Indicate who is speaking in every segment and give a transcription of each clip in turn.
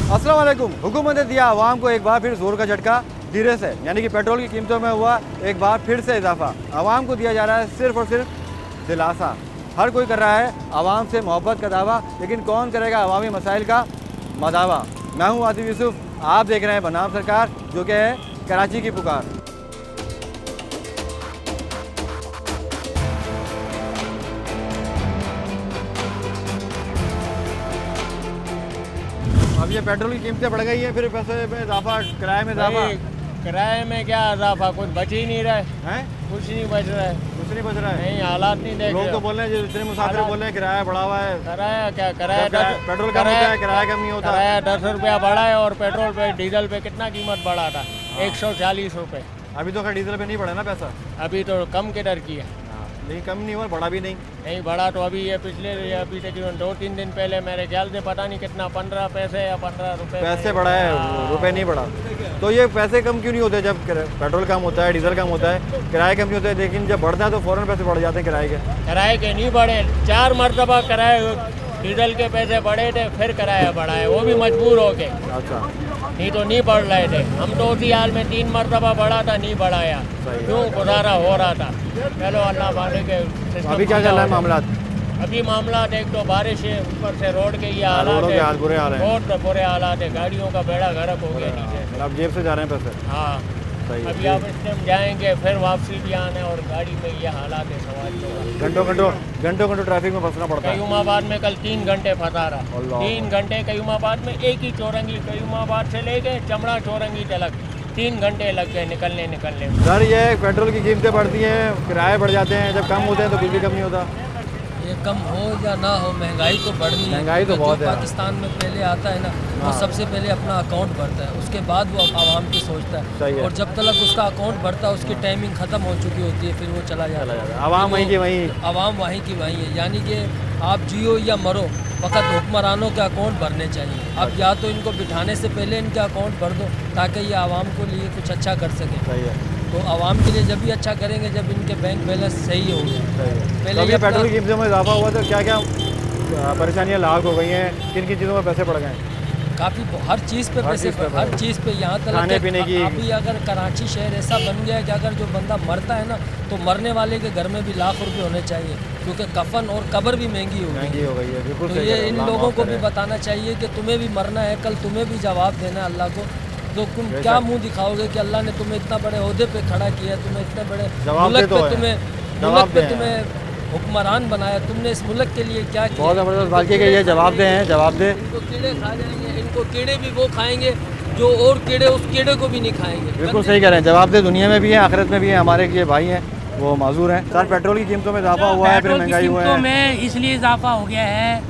Speaker 1: अस्सलाम वालेकुम। हुकूमत ने दिया आवाम को एक बार फिर जोर का झटका धीरे से, यानी कि पेट्रोल की कीमतों में हुआ एक बार फिर से इजाफा। आवाम को दिया जा रहा है सिर्फ और सिर्फ दिलासा। हर कोई कर रहा है आवाम से मोहब्बत का दावा, लेकिन कौन करेगा अवामी मसाइल का मदावा। मैं हूँ आतिफ यूसुफ, आप देख रहे हैं बनाम सरकार, जो कि है कराची की पुकार। अब ये पेट्रोल की कीमतें बढ़ गई हैं, फिर पैसे में इजाफा, किराए में इजाफा।
Speaker 2: किराए में क्या इजाफा, कुछ बच ही नहीं रहा
Speaker 1: है,
Speaker 2: कुछ नहीं बच रहा है,
Speaker 1: कुछ नहीं बच रहा है।
Speaker 2: नहीं, हालात नहीं देख
Speaker 1: लोग
Speaker 2: रहे
Speaker 1: तो बोल रहे हैं, जितने मुसाफिर बोल रहे हैं किराया बढ़ा हुआ है।
Speaker 2: किराया क्या, किराया
Speaker 1: पेट्रोल कम होता है, किराया कम नहीं होता।
Speaker 2: किराया 10 रुपया बढ़ा है और पेट्रोल पे डीजल पे कितना कीमत बढ़ा था? 140 रुपये।
Speaker 1: अभी तो खैर डीजल पे नहीं बढ़ा ना पैसा,
Speaker 2: अभी तो कम के दर की है,
Speaker 1: लेकिन कम नहीं हुआ, बढ़ा भी नहीं।
Speaker 2: नहीं बढ़ा तो अभी ये पिछले अभी तकरीबन 2-3 दिन पहले मेरे ख्याल से पता नहीं कितना 15 पैसे या 15 रुपये
Speaker 1: पैसे बढ़ा है, रुपए नहीं बढ़ा। तो ये पैसे कम क्यों नहीं होते? जब पेट्रोल कम होता है, डीजल कम होता है, किराए कम नहीं होते, लेकिन जब बढ़ता है तो फ़ौरन पैसे बढ़ जाते हैं किराए के।
Speaker 2: किराए के नहीं बढ़े, 4 मरतबा किराए डीजल के पैसे बढ़े थे, फिर किराया बढ़ा है, वो भी मजबूर हो के।
Speaker 1: अच्छा,
Speaker 2: नहीं तो नहीं बढ़ रहे थे। हम तो उसी हाल में 3 मरतबा बढ़ा था, नहीं बढ़ाया, क्यों? गुजारा हो रहा था। चलो अल्लाह वाले के।
Speaker 1: अभी क्या चल रहा है मामला?
Speaker 2: अभी मामला देख तो बारिश है, ऊपर से रोड के ये हालात
Speaker 1: रोड
Speaker 2: है,
Speaker 1: के बुरे हाल हैं।
Speaker 2: रोड पे बुरे हालात है, गाड़ियों का बेड़ा गर्क हो गया नीचे।
Speaker 1: अब जेब से जा रहे हैं पैसे।
Speaker 2: हाँ,
Speaker 1: सही है।
Speaker 2: अभी आप इस टाइम जाएंगे, फिर वापसी भी आने, और गाड़ी में ये हालात है सवाल।
Speaker 1: घंटों ट्रैफिक में फंसना पड़ता है।
Speaker 2: कयूमाबाद में कल 3 घंटे फंसा रहा, 3 घंटे कयूमाबाद में, एक ही चौरंगी कयूमाबाद से ले गए चमड़ा चौरंगी तलक 3 घंटे लग गए निकलने में।
Speaker 1: सर, ये पेट्रोल की कीमतें बढ़ती हैं, किराए बढ़ जाते हैं, जब कम होते हैं तो कुछ भी कम नहीं होता।
Speaker 3: ये कम हो या ना हो, महंगाई तो बढ़नी है।
Speaker 1: महंगाई तो बहुत है।
Speaker 3: पाकिस्तान में पहले आता है ना, वो सबसे पहले अपना अकाउंट भरता है, उसके बाद वो आवाम की सोचता है। और जब तक उसका अकाउंट भरता है, उसकी टाइमिंग ख़त्म हो चुकी होती है, फिर वो चला जाता है।
Speaker 1: आवाम वहीं की वहीं,
Speaker 3: आवाम वहीं की वहीं है। यानी कि आप जियो या मरो, फ़कत हुक्मरानों के अकाउंट भरने चाहिए। अब या तो इनको बिठाने से पहले इनके अकाउंट भर दो, ताकि ये आवाम को लिए कुछ अच्छा कर सके।
Speaker 1: सही है।
Speaker 3: तो आवाम के लिए जब भी अच्छा करेंगे जब इनके बैंक बैलेंस सही होंगे।
Speaker 1: पहले ये पेट्रोल की कीमतों में इजाफा हुआ तो क्या क्या परेशानियाँ लाग हो गई हैं? किन किन चीज़ों में पैसे बढ़ गए?
Speaker 3: काफ़ी हर चीज़ पे पैसे, हर चीज़ पे, यहाँ तक
Speaker 1: खाने पीने की।
Speaker 3: अभी अगर कराची शहर ऐसा बन गया है कि अगर जो बंदा मरता है ना, तो मरने वाले के घर में भी लाख रुपए होने चाहिए, क्योंकि कफन और कब्र भी महंगी हो गई है।
Speaker 1: बिल्कुल।
Speaker 3: तो ये इन लोगों को भी बताना चाहिए कि तुम्हें भी मरना है, कल तुम्हें भी जवाब देना है अल्लाह को। तो तुम क्या मुंह दिखाओगे कि अल्लाह ने तुम्हें इतना बड़े ओहदे पे खड़ा किया, तुम्हें इतने बड़े मुल्क पे तुम्हें हुक्मरान बनाया, तुमने इस मुल्क के लिए क्या किया?
Speaker 1: बहुत ज़बरदस्त बात की, ये जवाब दे हैं, जवाब दे।
Speaker 3: इनको कीड़े खा जाएंगे, इनको कीड़े भी वो खाएंगे जो और कीड़े उस कीड़े को भी नहीं खाएंगे।
Speaker 1: बिल्कुल सही कह रहे हैं, जवाब दे दुनिया में भी है, आखिरत में भी है। हमारे ये भाई हैं, वो माजूर हैं। सर, पेट्रोल की कीमतों में इजाफा हुआ है, फिर महंगाई हुआ है।
Speaker 4: में इसलिए इजाफा हो गया है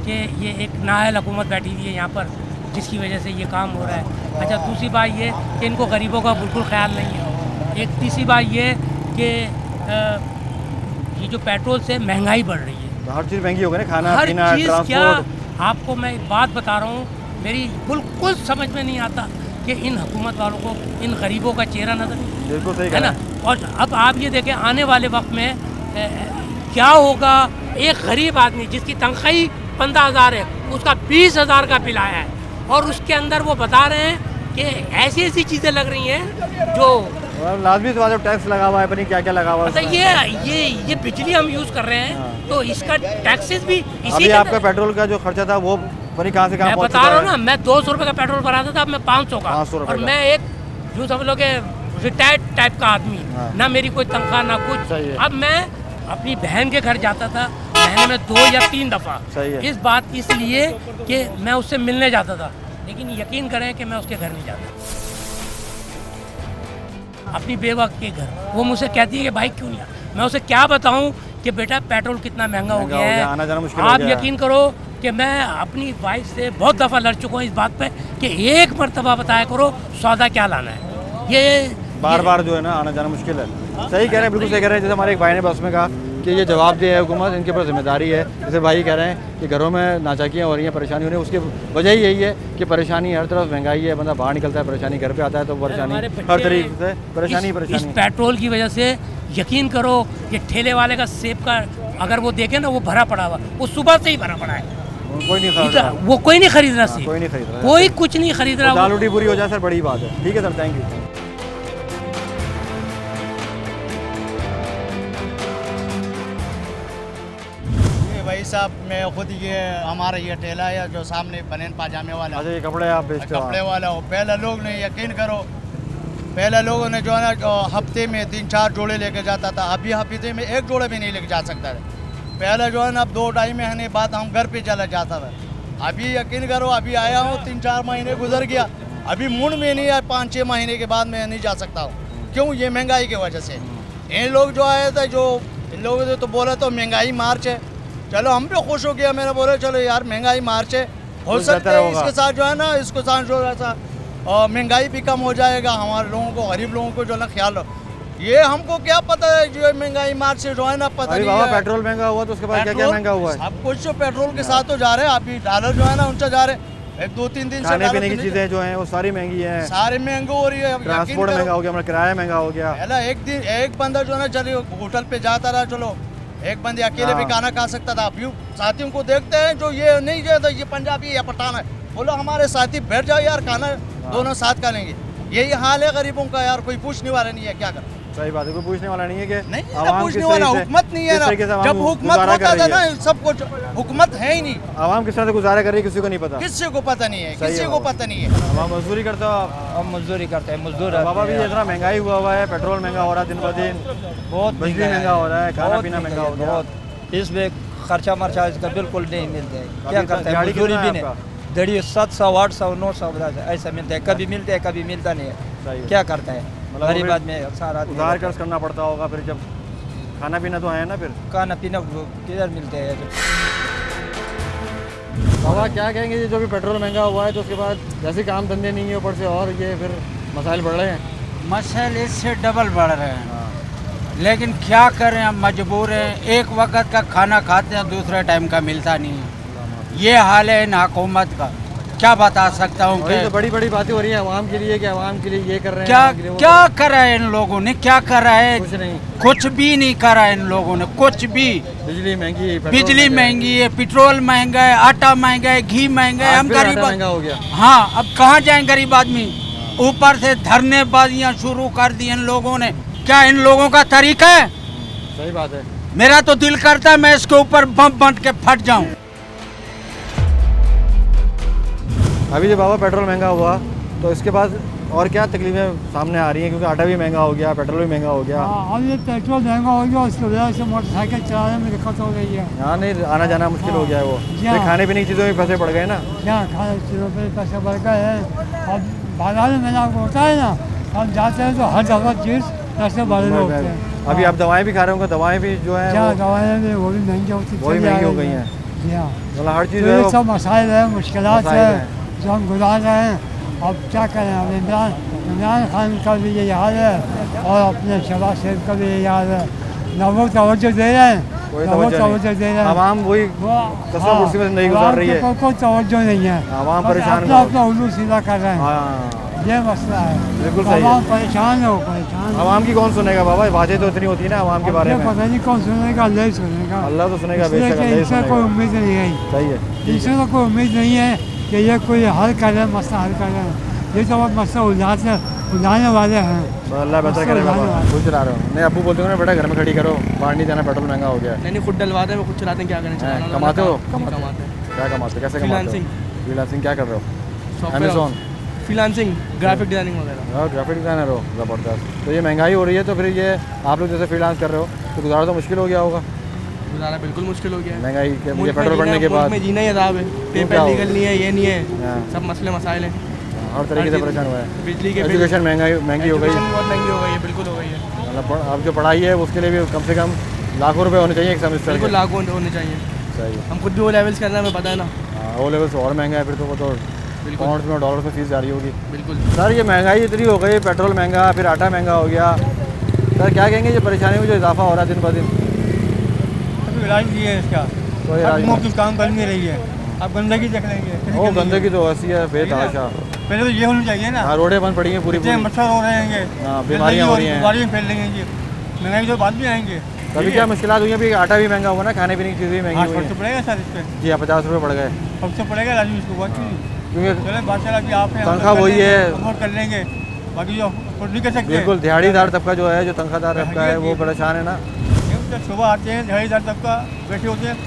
Speaker 4: कि ये एक नाअहल हुकूमत बैठी हुई है यहाँ पर, जिसकी वजह से ये काम हो रहा है। अच्छा, दूसरी बात ये कि इनको गरीबों का बिल्कुल ख्याल नहीं है। एक तीसरी बात ये कि ये जो पेट्रोल से महंगाई बढ़ रही है,
Speaker 1: हर चीज़ महंगी हो गई ना, खाना
Speaker 4: हर
Speaker 1: पीना,
Speaker 4: चीज़। क्या
Speaker 1: ट्रांसपोर्ट।
Speaker 4: आपको मैं एक बात बता रहा हूँ, मेरी बिल्कुल समझ में नहीं आता कि इन हुकूमत वालों को इन गरीबों का चेहरा नजर नहीं,
Speaker 1: बिल्कुल सही
Speaker 4: है ना। और अब आप ये देखें, आने वाले वक्त में क्या होगा। एक गरीब आदमी जिसकी तनख्वाही 15,000 है, उसका 20,000 का बिल आया है, और उसके अंदर वो बता रहे हैं कि ऐसी ऐसी चीज़ें लग रही हैं जो
Speaker 1: लाजमी तो जब टैक्स लगा हुआ है, पता नहीं क्या क्या लगा हुआ है।
Speaker 4: मतलब ये बिजली हम यूज़ कर रहे हैं, तो इसका टैक्सेस भी इसी
Speaker 1: अभी आपका पेट्रोल का जो खर्चा था वो पता नहीं कहाँ से कहाँ
Speaker 4: मैं
Speaker 1: पहुँच
Speaker 4: बता
Speaker 1: चुका
Speaker 4: रहा हूँ
Speaker 1: है।
Speaker 4: ना, मैं 200 रुपये का पेट्रोल भराता था, अब मैं 500 का।
Speaker 1: 500 रुपये
Speaker 4: और
Speaker 1: का।
Speaker 4: मैं एक यूँ समझ लो कि रिटायर्ड टाइप का आदमी, ना मेरी कोई तनख्वाह ना कुछ।
Speaker 1: सही है।
Speaker 4: अब मैं अपनी बहन के घर जाता था महीने में 2 या 3 दफ़ा।
Speaker 1: सही है।
Speaker 4: इस बात इसलिए कि मैं उससे मिलने जाता था, लेकिन यकीन करें कि मैं उसके घर नहीं जाता। अपनी बेवा के घर, वो मुझसे कहती है कि भाई क्यों नहीं आया? मैं उसे क्या बताऊं कि बेटा पेट्रोल कितना महंगा हो गया है,
Speaker 1: आना जाना मुश्किल हो
Speaker 4: आप
Speaker 1: गया है।
Speaker 4: यकीन करो कि मैं अपनी वाइफ से बहुत दफ़ा लड़ चुका हूँ इस बात पे कि एक मरतबा बताया करो सौदा क्या लाना है। ये
Speaker 1: बार बार जो है ना आना जाना मुश्किल है। सही कह रहे हैं, बिल्कुल सही कह रहे हैं। जैसे हमारे एक भाई ने बस में कहा कि ये जवाब दे है हुकूमत, इनके ऊपर जिम्मेदारी है। जैसे भाई कह रहे हैं कि घरों में नाचाकियाँ हो रही हैं, परेशानी हो रही है, उसकी वजह यही है कि परेशानी हर तरफ, महंगाई है, बंदा बाहर निकलता है परेशानी, घर पे आता है तो परेशानी, हर तरीके से परेशानी
Speaker 4: इस
Speaker 1: परेशानी।
Speaker 4: पेट्रोल की वजह से यकीन करो ये ठेले वाले का सेब का अगर वो देखे ना वो भरा पड़ा हुआ, वो सुबह से ही भरा पड़ा है,
Speaker 1: कोई नहीं खरीद रहा।
Speaker 4: वो कोई नहीं खरीद रहा सर,
Speaker 1: कोई नहीं खरीद रहा,
Speaker 4: कोई कुछ नहीं खरीद रहा।
Speaker 1: दाल रोटी पूरी हो जाए सर, बड़ी बात है। ठीक है सर, थैंक यू।
Speaker 5: भाई साहब, मैं खुद ये हमारा ये ठेला है जो सामने बनियान पाजामे वाला
Speaker 1: अच्छा, ये कपड़े आप बेचते हो?
Speaker 5: कपड़े वाला हो। पहले लोग ने, यकीन करो, पहले लोगों ने जो है ना हफ्ते में 3-4 जोड़े लेके जाता था। अभी हफ्ते में 1 जोड़े भी नहीं लेके जा सकता था। पहले जो है ना, अब 2-2.5 महीने बाद हम घर पे चला जाता था। अभी यकीन करो, अभी आया हूँ 3-4 महीने गुजर गया, अभी मुड़ में नहीं आया। 5-6 महीने के बाद मैं नहीं जा सकता हूँ। क्यों? ये महंगाई की वजह से। इन लोग जो आए थे, जो इन लोगों ने तो बोला तो महंगाई मार्च है। चलो हम भी खुश हो गया। मैंने बोला चलो यार महंगाई मार्च है, हो सकता है इसके साथ जो है ना, इसको साथ जो ऐसा महंगाई भी कम हो जाएगा। हमारे लोगों को, गरीब लोगों को जो ना ख्याल हो। ये हमको क्या पता है जो महंगाई मार्च से जो है ना, पता नहीं
Speaker 1: बाबा
Speaker 5: है।
Speaker 1: पेट्रोल महंगा हुआ तो उसके बाद क्या क्या महंगा हुआ है?
Speaker 5: सब कुछ जो पेट्रोल के साथ तो जा रहे हैं। अभी डॉलर जो है ना ऊंचा जा रहे हैं। 1-2-3 दिन से
Speaker 1: खाने पीने की चीजें जो हैं वो सारी महंगी हैं,
Speaker 5: सारे महंगे हो रही है।
Speaker 1: ट्रांसपोर्ट महंगा हो गया, हमारा किराया महंगा हो गया।
Speaker 5: पहला एक बंदा जो है ना, चलिए होटल पे जाता रहा, चलो एक बंदे अकेले भी खाना खा सकता था। अभी साथियों को देखते हैं जो ये नहीं जाता, ये पंजाबी या पठान है, बोलो हमारे साथी बैठ जाओ यार, खाना दोनों साथ खा लेंगे। यही हाल है गरीबों का यार, कोई पूछने वाला नहीं है। क्या कर?
Speaker 1: सही बात है, कोई पूछने वाला नहीं है कि
Speaker 5: नहीं है ना, पूछने वाला हुकूमत नहीं है ना। जब हुकूमत होता था ना, सब कुछ हुकूमत है ही नहीं।
Speaker 1: आवाम किस तरह से गुजारा कर रही है किसी को नहीं पता,
Speaker 5: किसी को पता नहीं है, किसी को पता नहीं है।
Speaker 1: आवाम मजदूरी करते हो आप?
Speaker 6: हम मजदूरी करते हैं, मजदूर
Speaker 1: बाबा भी इतना महंगाई हुआ है, पेट्रोल महंगा हो रहा है दिन ब दिन,
Speaker 6: बहुत
Speaker 1: बिजली महंगा हो रहा है, खाना पीना महंगा हो गया।
Speaker 6: बहुत इसमें खर्चा मर्चा इसका बिल्कुल नहीं मिलता है। क्या
Speaker 1: अभी
Speaker 6: करते हैं,
Speaker 1: दिहाड़ी
Speaker 6: मजदूरी
Speaker 1: कितना
Speaker 6: भी
Speaker 1: है
Speaker 6: नहीं। दड़ी 700, 800, 900 ऐसा मिलता है। कभी मिलता है, कभी मिलता नहीं
Speaker 1: सही
Speaker 6: है।
Speaker 1: है।
Speaker 6: क्या करता है
Speaker 1: मतलब
Speaker 6: गरीब
Speaker 1: फिर
Speaker 6: आदमी, सारा आदमी
Speaker 1: उधार कर्ज करना पड़ता होगा, फिर जब खाना पीना तो है ना, फिर
Speaker 6: खाना पीना किधर मिलते हैं।
Speaker 1: बाबा क्या कहेंगे, ये जो भी पेट्रोल महंगा हुआ है तो उसके बाद जैसे काम धंधे नहीं है ऊपर से और ये फिर मसाइल बढ़ रहे हैं।
Speaker 7: मसाइल इससे डबल बढ़ रहे हैं, लेकिन क्या करें, हम मजबूर हैं। एक वक्त का खाना खाते हैं, दूसरे टाइम का मिलता नहीं है। ये हाल है इन हुकूमत का। क्या बता सकता हूँ
Speaker 1: वही
Speaker 7: कि
Speaker 1: तो बड़ी बड़ी बातें हो रही हैं अवाम के लिए कि अवाम के लिए ये कर रहे हैं,
Speaker 7: क्या
Speaker 1: अवाम के लिए वो
Speaker 7: क्या
Speaker 1: कर रहे
Speaker 7: करा है इन लोगों ने, क्या करा है?
Speaker 1: हैं। कुछ नहीं,
Speaker 7: कुछ भी नहीं करा इन लोगों ने, कुछ भी।
Speaker 1: बिजली महंगी, पेट्रोल
Speaker 7: बिजली
Speaker 1: महंगा है।
Speaker 7: महंगी है, पेट्रोल महंगा है, आटा महंगा है, घी महंगा है।
Speaker 1: आज
Speaker 7: हम
Speaker 1: फिर आटा
Speaker 7: गरीब,
Speaker 1: महंगा हो गया।
Speaker 7: हाँ, अब कहाँ जाएं गरीब आदमी? ऊपर से धरनेबाजियाँ शुरू कर दी इन लोगों ने। क्या इन लोगों का तरीका है?
Speaker 1: सही बात है।
Speaker 7: मेरा तो दिल करता है मैं इसके ऊपर बम बन के फट जाऊं।
Speaker 1: अभी जो बाबा पेट्रोल महंगा हुआ तो इसके बाद और क्या तकलीफें सामने आ रही हैं, क्योंकि आटा भी महंगा हो गया, पेट्रोल भी महंगा हो गया।
Speaker 8: अब ये पेट्रोल महंगा हो गया, उसकी वजह से मोटरसाइकिल चलाने में दिक्कत हो रही है।
Speaker 1: यहाँ नहीं आना जाना मुश्किल हो गया है वो,
Speaker 8: हाँ।
Speaker 1: फिर खाने पीने की चीज़ों में पैसे बढ़ गए ना।
Speaker 8: यहाँ खाने चीज़ों पर पैसे बढ़ गए हैं। अब बाजार में मेला होता है ना, हम जाते हैं तो हर जगह चीज़ पैसे बढ़ रहे होते हैं।
Speaker 1: अभी आप दवाएं भी खा रहे होंगे, दवाएं भी जो है
Speaker 8: क्या दवाएँ भी वो भी महंगी होती
Speaker 1: वो भी
Speaker 8: चली आ
Speaker 1: महंगी हो
Speaker 8: रही
Speaker 1: गई
Speaker 8: हैं।
Speaker 1: हैं।
Speaker 8: जी हाँ,
Speaker 1: मतलब हर चीज़
Speaker 8: तो
Speaker 1: जो है
Speaker 8: ये
Speaker 1: वो
Speaker 8: सब मसाइल है, मुश्किलात
Speaker 1: मसाइल
Speaker 8: है
Speaker 1: हैं।
Speaker 8: जो हम गुजार रहे हैं। अब क्या करें, अब इमरान खान का भी यही हाल है और अपने शहबाज शरीफ का भी यही हाल है। न वो तवज्जो दे रहे हैं,
Speaker 1: कोई
Speaker 8: न वो
Speaker 1: तवज्जो
Speaker 8: तवज्जो दे रहे हैं।
Speaker 1: आवाम वही कसर कुर्सी में जिंदगी गुजार रही है।
Speaker 8: कोई तवज्जो नहीं है,
Speaker 1: आवाम
Speaker 8: बस
Speaker 1: परेशान
Speaker 8: अपना
Speaker 1: हो।
Speaker 8: अपना उल्लू सीधा कर रहे हैं।
Speaker 1: हाँ,
Speaker 8: ये मसला है।
Speaker 1: बिल्कुल सही है।
Speaker 8: आवाम परेशान हो, परेशान हो।
Speaker 1: आवाम की कौन सुनेगा बाबा, बातें तो इतनी होती है ना आवाम के बारे
Speaker 8: ये
Speaker 1: में।
Speaker 8: पता नहीं कौन सुनेगा, अल्लाह ही सुनेगा।
Speaker 1: अल्लाह तो सुनेगा,
Speaker 8: इसलिए
Speaker 1: बेशक
Speaker 8: कि
Speaker 1: अल्लाह ही
Speaker 8: इनसे कोई
Speaker 1: सुनेगा।
Speaker 8: उम्मीद नहीं है।
Speaker 1: सही है, ठीक
Speaker 8: इनसे
Speaker 1: है।
Speaker 8: तो कोई उम्मीद नहीं है कि ये कोई हल कर रहे हैं, मसला हल कर रहे हैं। ये तो मसला उलझाने वाले हैं।
Speaker 1: तो अल्लाह बेहतर करे बाबा। खुद चला रहे हो? नहीं, अब्बू बोलते हो ना बेटा घर में खड़ी करो, बाहर नहीं जाना, पेट्रोल महंगा हो गया है।
Speaker 9: नहीं खुद डलवाते हैं, वो खुद चलाते हैं। क्या करें, चलाना तो
Speaker 1: कमाते हो?
Speaker 9: कमाते हैं।
Speaker 1: क्या कमाते हो, कैसे कमाते हो?
Speaker 9: फ्रीलांसिंग।
Speaker 1: फ्रीलांसिंग क्या कर रहे हो?
Speaker 9: Software
Speaker 1: Amazon?
Speaker 9: Freelancing, graphic designing वगैरह।
Speaker 1: और ग्राफिक डिज़ाइनर हो, ज़बरदस्त। तो ये महंगाई हो रही है तो फिर ये आप लोग जैसे फ्रीलांस कर रहे हो तो गुजारा तो मुश्किल हो गया होगा
Speaker 9: गुजारा बिल्कुल मुश्किल हो गया है।
Speaker 1: महंगाई के,
Speaker 9: मुल्क में
Speaker 1: पेट्रोल बढ़ने के
Speaker 9: मुल्क
Speaker 1: बाद।
Speaker 9: में जीना ही अदाब है।
Speaker 1: क्या
Speaker 9: पेपर
Speaker 1: हो?
Speaker 9: लीगल नहीं है, ये नहीं है,
Speaker 1: हाँ।
Speaker 9: सब मसले मसाइल हैं।
Speaker 1: हर तरीके से
Speaker 9: हर
Speaker 1: परेशान हुआ है।
Speaker 9: बिजली के बिल,
Speaker 1: एजुकेशन महंगी हो गई,
Speaker 9: एजुकेशन बहुत महंगी हो गई है, बिल्कुल हो गई है।
Speaker 1: मतलब अब जो पढ़ाई है उसके लिए भी कम से कम लाखों रुपए होने चाहिए एक सेमेस्टर
Speaker 9: बिल्कुल
Speaker 1: के।
Speaker 9: लागू होने चाहिए।
Speaker 1: सही है।
Speaker 9: हम खुद भी वो लेवल्स करना है, हमें पता है ना।
Speaker 1: वो लेवल से और महंगा है फिर तो, वो तो
Speaker 9: बिल्कुल
Speaker 1: पाउंड्स में डॉलर में फीस जा रही होगी।
Speaker 9: बिल्कुल।
Speaker 1: सर ये महंगाई इतनी हो गई, पेट्रोल महंगा, फिर आटा महंगा हो गया, सर क्या कहेंगे ये परेशानी में जो इजाफा हो रहा है दिन ब दिन?
Speaker 8: अभी इलाज भी है इसका,
Speaker 1: कोई इलाज नहीं।
Speaker 8: मुफ्त काम कर नहीं रही है। आप गंदगी देख लेंगे,
Speaker 1: वो गंदगी तो ऐसी है बेतहाशा।
Speaker 8: पहले तो ये होना चाहिए ना।
Speaker 1: हाँ, रोडें बंद पड़ी हैं पूरी पूरी।
Speaker 8: मच्छर हो रहे हैं,
Speaker 1: हाँ, बीमारियाँ हो रही हैं।
Speaker 8: बीमारियाँ फैल रही हैं जी। महंगाई तो बाद में आएंगे।
Speaker 1: तो अभी क्या मुश्किलात हुई हैं? अभी आटा भी महंगा हुआ ना, खाने पीने की चीज़ें भी महंगी हुई
Speaker 8: फर्क तो
Speaker 1: हैं।
Speaker 8: पड़ेगा सर इस पे,
Speaker 1: जी हाँ, 50 रुपये बढ़ गए
Speaker 8: फर्क तो पड़ेगा राजू इसको बाकी।
Speaker 1: क्योंकि
Speaker 8: चले बादशाह अभी आप हैं,
Speaker 1: तनख्वाह वही है।
Speaker 8: हम और कर लेंगे, बाकी जो अफोर्ड नहीं कर सकते।
Speaker 1: बिल्कुल दिहाड़ीदार तबका जो है, जो तनख्वाहदार तबका है, वो परेशान है ना।
Speaker 8: तो सुबह आते हैं दिहाड़ीदार तबका बैठे होते हैं,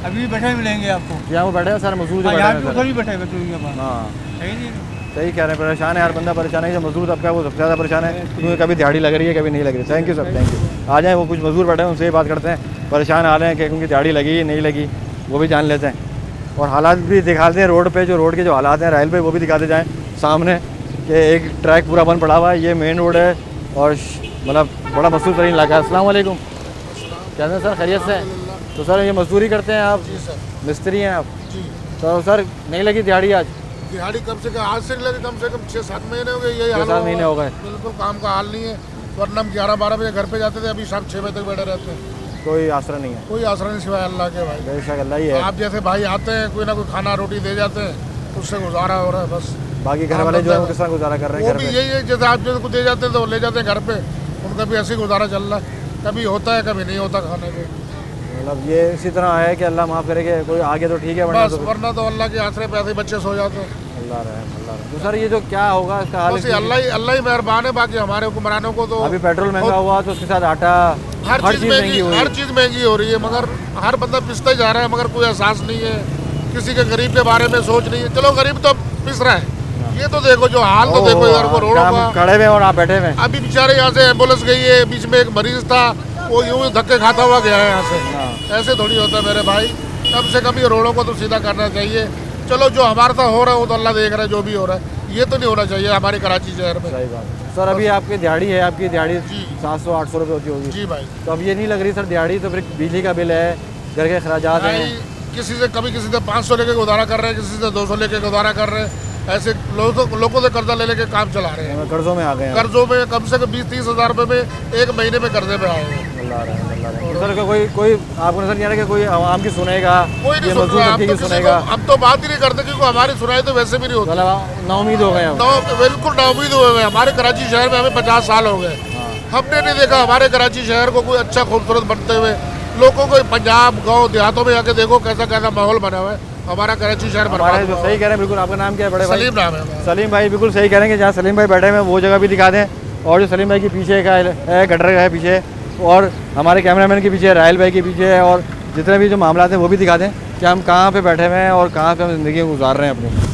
Speaker 8: अभी भी बैठे मिलेंगे आपको।
Speaker 1: यहाँ वो बैठे हैं सारे मजदूर जो बैठे
Speaker 8: यहाँ
Speaker 1: हैं
Speaker 8: भी
Speaker 1: सर।
Speaker 8: उधर ही बैठे हैं बैठे के पास।
Speaker 1: हाँ
Speaker 8: सही नहीं,
Speaker 1: सही कह रहे हैं, परेशान है, हर बंदा परेशान है। जो मजदूर तबका है वो सबसे ज़्यादा परेशान है, क्योंकि कभी दिहाड़ी लग रही है, कभी नहीं लग रही। Thank you sir, thank you. आ जाए, वो कुछ मजदूर बैठे हैं, उनसे ही बात करते हैं। परेशान आ रहे हैं कि उनकी दिहाड़ी लगी नहीं लगी, वो भी जान लेते हैं। और हालात भी दिखाते हैं रोड पे, जो रोड के जो हालात हैं राइल पे, वो भी दिखाते जाएँ सामने कि एक ट्रैक पूरा बंद पड़ा हुआ है। ये मेन रोड है और मतलब बड़ा मशहूर तरीन इलाका है। अस्सलाम वालेकुम, कैसे हैं सर, खैरियत से? तो सर ये मजदूरी करते हैं आप?
Speaker 10: जी सर।
Speaker 1: मिस्त्री हैं आप?
Speaker 10: जी।
Speaker 1: तो सर नहीं लगी दिहाड़ी आज?
Speaker 10: दिहाड़ी कम से कम आज से लगे, कम से कम 6-7 महीने हो गए। यही हाल
Speaker 1: 6-7 महीने हो गए।
Speaker 10: बिल्कुल काम का हाल नहीं है। वरना हम 11-12 बजे घर पे जाते थे, अभी शाम 6 बजे तक बैठे रहते हैं।
Speaker 1: कोई आसरा नहीं है?
Speaker 10: कोई आसरा नहीं सिवाय अल्लाह के भाई।
Speaker 1: बेशक अल्लाह ही है।
Speaker 10: आप जैसे भाई आते हैं, कोई ना कोई खाना रोटी दे जाते हैं, उससे गुजारा हो रहा है बस।
Speaker 1: बाकी घर वाले जो है वो किस तरह गुजारा कर रहे हैं
Speaker 10: वो
Speaker 1: घर
Speaker 10: भी
Speaker 1: पे?
Speaker 10: यही है, जैसे आप जो कुछ दे जाते हैं तो ले जाते हैं घर पे, उनका भी ऐसे ही गुजारा चल रहा है। कभी होता है, कभी नहीं होता खाने को।
Speaker 1: मतलब ये इसी तरह है कि अल्लाह माफ़ करे कि कोई आगे तो ठीक है,
Speaker 10: बस वरना तो अल्लाह के आसरे पे ऐसे ही बच्चे सो जाते हैं।
Speaker 1: अल्लाह रहे, अल्लाह रहे। तो सर ये जो क्या होगा इसका हाल?
Speaker 10: बस ये अल्लाह ही मेहरबान है। बाकी हमारे हुक्मरानों को तो
Speaker 1: अभी पेट्रोल महंगा हुआ तो उसके साथ आटा,
Speaker 10: हर चीज़ महंगी,
Speaker 1: हुई
Speaker 10: हर
Speaker 1: है।
Speaker 10: चीज़ महंगी हो रही है, मगर हर बंदा पिसता जा रहा है, मगर कोई एहसास नहीं है, किसी के गरीब के बारे में सोच नहीं है। चलो गरीब तो पिस रहा है, ये तो देखो जो हाल तो देखो इधर को रोडों का।
Speaker 1: खड़े हुए और आप बैठे हुए।
Speaker 10: अभी बेचारे यहाँ से एम्बुलेंस गई है, बीच में एक मरीज था, वो यूं ही धक्के खाता हुआ गया है यहाँ से। ऐसे थोड़ी होता है मेरे भाई, कम से कम ये रोडों को तो सीधा करना चाहिए। चलो जो हमारे साथ हो रहा है वो तो अल्लाह देख रहा है, जो भी हो रहा है, ये तो नहीं होना चाहिए हमारे कराची शहर में।
Speaker 1: सही बात। सर अभी आपकी दिहाड़ी है, आपकी दिहाड़ी 700-800 रुपये होती होगी।
Speaker 10: जी भाई।
Speaker 1: तो अब ये नहीं लग रही सर दिहाड़ी? तो फिर बिजली का बिल है, घर के अखराजात हैं।
Speaker 10: किसी से कभी किसी से 500 लेके गुजारा कर रहे हैं, किसी से 200 लेके गुजारा कर रहे हैं। ऐसे लोगों से कर्जा ले लेके काम चला रहे हैं।
Speaker 1: कर्जों में आ गए हैं।
Speaker 10: कर्जों में कम से कम 20-30 हज़ार रुपये में एक महीने में कर्जे में आए हैं।
Speaker 1: अल्लाह रहे, अल्लाह रहे। सर कोई आपको नजर नहीं आ रहा कि कोई आवाम की सुनेगा?
Speaker 10: कोई नहीं
Speaker 1: ये
Speaker 10: सुन
Speaker 1: मजदूर
Speaker 10: रहा है।
Speaker 1: तबके
Speaker 10: हम
Speaker 1: की
Speaker 10: तो
Speaker 1: सुनेगा?
Speaker 10: हम तो बात ही नहीं करते, क्योंकि हमारी सुनाई तो वैसे भी नहीं होती।
Speaker 1: मतलब नाउमीद हो गए हम।
Speaker 10: बिल्कुल नाउमीद हुए हैं। हमारे कराची शहर में हमें 50 साल हो गए, हमने नहीं देखा हमारे कराची शहर को कोई अच्छा खूबसूरत बनते हुए। लोगों को पंजाब गाँव देहातों में जाके देखो कैसा कैसा माहौल बना हुआ है। हमारा कराची शहर बर्बाद हुआ।
Speaker 1: सही कह रहे हैं, बिल्कुल। आपका नाम क्या है बड़े भाई?
Speaker 10: सलीम नाम है।
Speaker 1: सलीम भाई बिल्कुल सही कह रहे हैं कि जहाँ सलीम भाई बैठे हैं वो जगह भी दिखा दें, और जो सलीम भाई के पीछे का है गटर है पीछे, और हमारे कैमरामैन के पीछे, राहिल भाई के पीछे, और जितने भी जो मामला हैं वो भी दिखा दें कि हम कहाँ पे बैठे हुए हैं और कहाँ पे हम ज़िंदगी गुजार रहे हैं अपनी।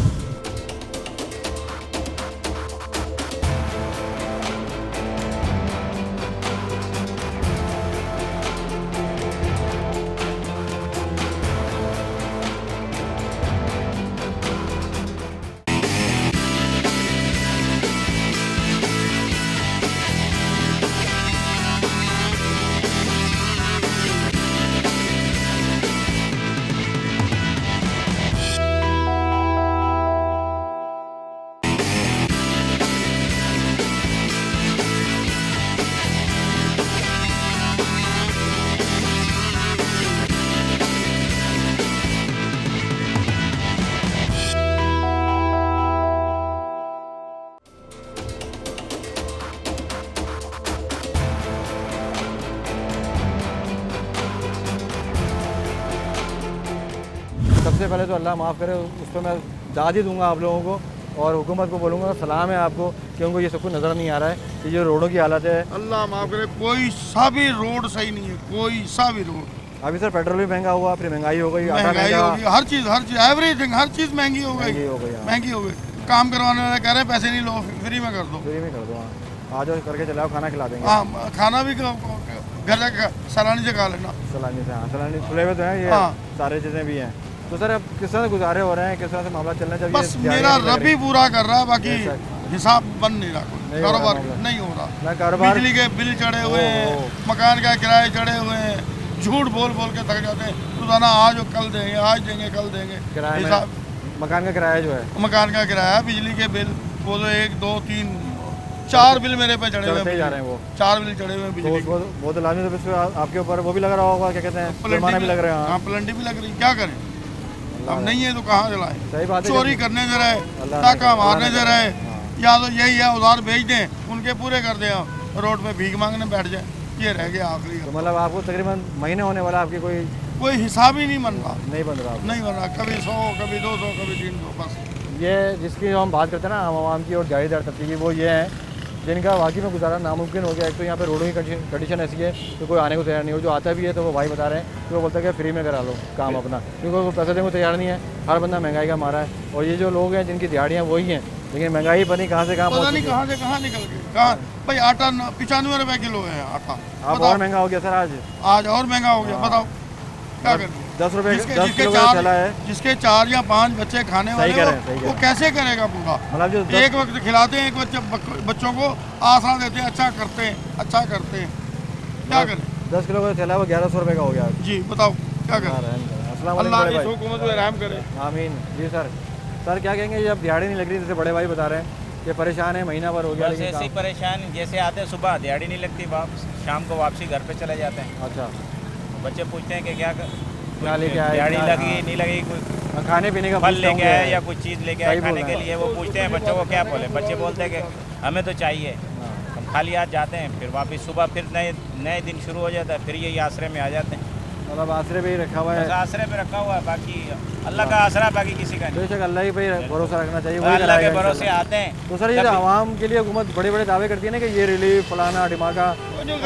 Speaker 1: सबसे पहले तो अल्लाह माफ़ करे, उस पर मैं दाद ही दूंगा आप लोगों को, और हुकूमत को बोलूँगा सलाम है आपको कि उनको ये सब कुछ नज़र नहीं आ रहा है कि ये रोडों की हालत है।
Speaker 10: अल्लाह माफ़ करे, कोई सा भी रोड सही नहीं है, कोई सा भी रोड।
Speaker 1: अभी सर पेट्रोल भी महंगा हुआ, फिर महंगाई हो गई, आटा
Speaker 10: महंगाई
Speaker 1: महंगा,
Speaker 10: हो गई, हर चीज़ एवरीथिंग, हर चीज़ महंगी हो गई, महंगी हो गई। काम करवाने वाले कह रहे हैं पैसे नहीं लो, फ्री में कर दो।
Speaker 1: फ्री में कर दो। हाँ, आ जाओ करके चलाओ, खाना खिला देंगे।
Speaker 10: हाँ, खाना भी घर सलानी से खा लेना।
Speaker 1: सलानी से, हाँ सलानी खुले हुए तो हैं ये, सारी चीज़ें भी हैं। तो सर अब किस तरह से गुजारे हो रहे हैं, किस तरह से मामला चल रहा है?
Speaker 10: बस मेरा रब ही पूरा कर रहा है, बाकी हिसाब बन नहीं रहा, कोई कारोबार नहीं हो रहा। बिजली के बिल चढ़े हुए हैं, मकान का किराए चढ़े हुए हैं, झूठ बोल बोल के थक जाते हैं। रोजाना आज कल देंगे, आज देंगे, कल देंगे। हिसाब
Speaker 1: मकान का किराया जो है,
Speaker 10: मकान का किराया, बिजली के बिल, वो तो 1 2 3 4 बिल मेरे पे चढ़े हुए
Speaker 1: जा रहे हैं। वो
Speaker 10: 4 बिल चढ़े हुए बिजली।
Speaker 1: वो तो लाजमी, तो आपके ऊपर वो भी लग रहा होगा, क्या कहते हैं, जुर्माना भी लग रहा है।
Speaker 10: हाँ, प्लंटी भी लग रही, क्या करें अब? नहीं है तो कहाँ चलाएं?
Speaker 1: सही बात है।
Speaker 10: चोरी करने से रहे, टाका मारने से रहे, या तो यही है उधार भेज दें, उनके पूरे कर दें, रोड पे भीख मांगने बैठ जाए। ये रह गया आखिरी।
Speaker 1: तो मतलब आपको तकरीबन महीने होने वाला, आपकी
Speaker 10: कोई हिसाब ही नहीं बन रहा,
Speaker 1: नहीं बन रहा
Speaker 10: नहीं बन रहा, कभी 100 कभी 200 कभी 300 बस।
Speaker 1: ये जिसकी हम बात करते हैं ना आवाम की और जागीरदार तबके की, वो ये हैं जिनका वाकई में गुजारा नामुमकिन हो गया। एक तो यहाँ पे रोडों की कंडीशन ऐसी है कि कोई आने को तैयार नहीं हो, जो आता भी है तो वो भाई बता रहे हैं कि वो बोलता है कि फ्री में करा लो काम अपना, क्योंकि वो पैसे देने को तैयार नहीं है। हर बंदा महंगाई का मारा है, और ये जो लोग हैं जिनकी दिहाड़ियाँ वही हैं, लेकिन महंगाई पता नहीं कहाँ से कहाँ
Speaker 10: पता नहीं
Speaker 1: पहुँच
Speaker 10: कहाँ से कहाँ निकल गई। कहाँ भाई आटा 95 रुपए किलो है आटा,
Speaker 1: अब और महंगा हो गया सर।
Speaker 10: आज और महंगा हो गया, बताओ क्या करें।
Speaker 1: 10 रुपये 10 किलो का चला है,
Speaker 10: जिसके 4 या 5 बच्चे खाने वाले वो कैसे करेगा पूरा।
Speaker 1: मतलब जो
Speaker 10: एक वक्त खिलाते हैं, एक बच्चों को आसरा देते हैं, अच्छा करते हैं, अच्छा करते हैं, क्या करें।
Speaker 1: 10 किलो का चला वो 1100 रुपये का हो गया जी।
Speaker 10: बताओ क्या करें। अल्लाह इस हुकूमत पे रहम करे, आमीन।
Speaker 1: जी सर क्या कहेंगे, ये अब दिहाड़ी नहीं लग रही, जैसे बड़े भाई बता रहे हैं कि परेशान है, महीना भर हो गया लेकिन
Speaker 11: ऐसे ही परेशान। जैसे आते हैं सुबह दिहाड़ी नहीं लगती, शाम को वापसी घर पे चले जाते हैं।
Speaker 1: अच्छा,
Speaker 11: बच्चे पूछते हैं कि क्या
Speaker 1: लेके आए,
Speaker 11: दिहाड़ी लगी नहीं लगी, कोई
Speaker 1: खाने पीने का
Speaker 11: फल लेके आए या कुछ चीज़ लेके आए खाने के लिए। वो पूछते हैं बच्चों को क्या बोले, बच्चे बोलते हैं कि हमें तो चाहिए। हम खाली आज जाते हैं, फिर वापस सुबह फिर नए दिन शुरू हो जाता है, फिर यही आसरे में आ जाते हैं।
Speaker 1: मतलब आसरे पे ही रखा हुआ है,
Speaker 11: आसरे पे रखा हुआ है, बाकी अल्लाह का आसरा, बाकी किसी का नहीं।
Speaker 1: बेशक अल्लाह ही पे भरोसा रखना चाहिए,
Speaker 11: अल्लाह के भरोसे आते हैं।
Speaker 1: तो सर ये आवाम के लिए हुकूमत बड़े बड़े दावे करती है ना कि ये रिलीफ फलाना ढिमाका,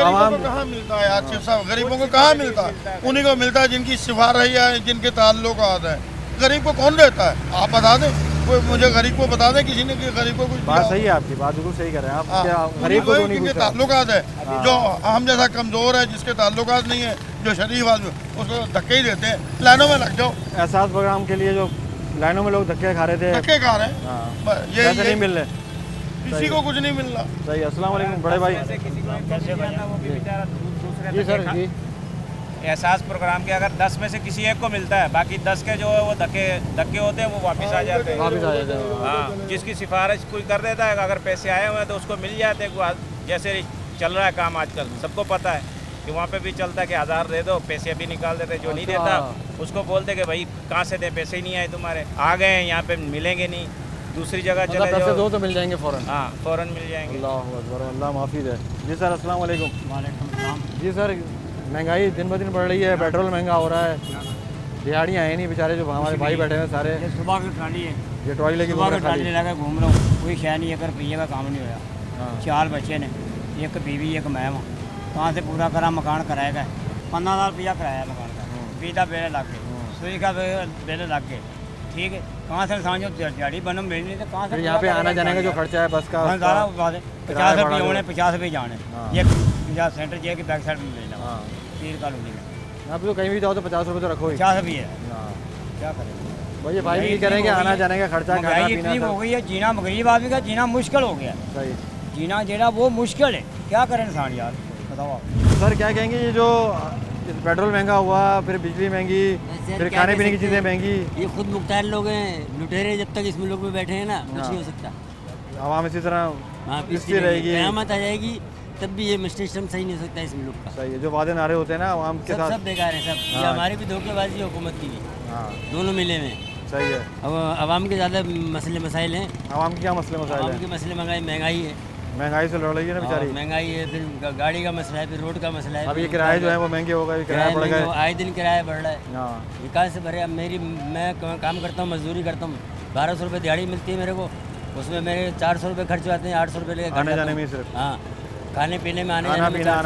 Speaker 10: आवाम को कहाँ मिलता है यार, साहब गरीबों को कहाँ मिलता है। उन्हीं को मिलता है जिनकी सिफारिश है, जिनके ताल्लुकात है। गरीब को कौन देता है, आप बता दें, कोई मुझे गरीब को बता दें किसी ने कि गरीब को कुछ।
Speaker 1: बात सही है आपकी, बात बिल्कुल सही कर रहे हैं आप। क्या गरीब को नहीं पूछा,
Speaker 10: ताल्लुकात है, जो हम जैसा कमजोर है, जिसके ताल्लुकात नहीं है, जो शरीफ आदमी, उसको धक्के ही देते हैं। लाइनों में लग जाओ।
Speaker 1: एहसास प्रोग्राम के लिए जो लाइनों में लोग धक्के खा रहे थे,
Speaker 10: धक्के खा रहे हैं,
Speaker 1: ये नहीं मिल रहे,
Speaker 10: किसी को कुछ नहीं मिल रहा।
Speaker 1: सही। अस्सलाम वालेकुम बड़े भाई। जी सर जी,
Speaker 11: एहसास प्रोग्राम के अगर 10 में से किसी एक को मिलता है, बाकी 10 के जो है वो धक्के होते हैं, वो वापस आ जाते हैं। हाँ, जिसकी सिफारिश कोई कर देता है, अगर पैसे आए हुए हैं तो उसको मिल जाते हैं। जैसे चल रहा है काम आजकल, सबको पता है कि वहाँ पे भी चलता है कि 1000 दे दो, पैसे भी निकाल देते। जो नहीं देता उसको बोलते कि भाई कहाँ से दे, पैसे ही नहीं आए तुम्हारे, आ गए हैं यहाँ पे मिलेंगे नहीं, दूसरी जगह चले जाओ,
Speaker 1: पैसे दो तो मिल जाएंगे फ़ौरन।
Speaker 11: हाँ, फ़ौरन मिल जाएंगे।
Speaker 1: अल्लाह अकबर, अल्लाह माफ़ी दे। जी सर अस्सलाम वालेकुम।
Speaker 3: वालेकुम सलाम।
Speaker 1: जी सर, महंगाई दिन ब दिन बढ़ रही है, पेट्रोल महंगा हो रहा है, दिहाड़ियाँ हैं नहीं बेचारे, जो हमारे भाई बैठे हैं सारे।
Speaker 3: ये सुबह की ट्राली है,
Speaker 1: ये ट्रॉली लेके
Speaker 3: ट्राली लगा घूम रहा हूँ, कोई शह नहीं है, अगर रुपये का काम नहीं होया। 4 बच्चे ने, एक बीवी एक मैं वहाँ, कहाँ से पूरा करा मकान कराएगा। 15,000 रुपया कराया मकान का, पीता बेले लग गए, सुई का बेले लग गए, ठीक है। कहाँ से इंसान जो दिहाड़ी बनम मिल नहीं तो कहाँ से
Speaker 1: यहाँ पे आना जाने का जो खर्चा है बस का,
Speaker 3: 50 रुपये होने, 50 रुपये जाने, ये 50 सेंटर जे की बैक साइड में मिलना, तीर का लूटी में।
Speaker 1: आप तो कहीं भी जाओ तो 50 रुपये तो रखो ही।
Speaker 3: 50 रुपये है, क्या करें
Speaker 1: भाई। भाई भी करेंगे आना जाने का खर्चा, खाना
Speaker 3: इतनी हो गई है, जीना गरीब आदमी का जीना मुश्किल हो गया।
Speaker 1: सही,
Speaker 3: जीना जेड़ा वो मुश्किल है, क्या करें इंसान यार, बताओ।
Speaker 1: सर क्या कहेंगे, ये जो पेट्रोल महंगा हुआ, फिर बिजली महंगी, फिर खाने पीने की चीज़ें महंगी।
Speaker 12: ये खुद मुख्तार लोग हैं, लुटेरे जब तक इस मुल्क में बैठे हैं ना, कुछ नहीं हो सकता।
Speaker 1: आवाम इसी तरह इसकी रहेगी,
Speaker 12: क़यामत आ जाएगी तब भी ये सिस्टम सही नहीं हो सकता इस मुल्क का।
Speaker 1: सही है, जो वादे नारे होते हैं ना आवाम के साथ,
Speaker 12: सब बेकार है सब। ये हमारी भी धोखेबाजी है हुकूमत की भी, दोनों मिले हुए।
Speaker 1: सही है।
Speaker 12: अब आवाम के ज़्यादा मसले मसाइल हैं।
Speaker 1: आवाम के क्या मसले मसाइल हैं?
Speaker 12: आवाम के मसले महंगाई है,
Speaker 1: महंगाई से लड़ रही है ना बेचारी।
Speaker 12: महंगाई है, फिर गाड़ी का मसला है, फिर रोड का मसला है।
Speaker 1: अब ये किराए जो है वो महंगे हो गए, किराया बढ़ गए,
Speaker 12: आए दिन किराया बढ़ रहा है। ये कहाँ से भरे? अब मैं काम करता हूँ, मजदूरी करता हूँ, 1200 रुपये दिहाड़ी मिलती है मेरे को, उसमें मेरे 400 रुपये खर्च आते हैं, 800 रुपये लेकर
Speaker 1: आने जाने में सिर्फ।
Speaker 12: हाँ, खाने पीने में,
Speaker 1: आना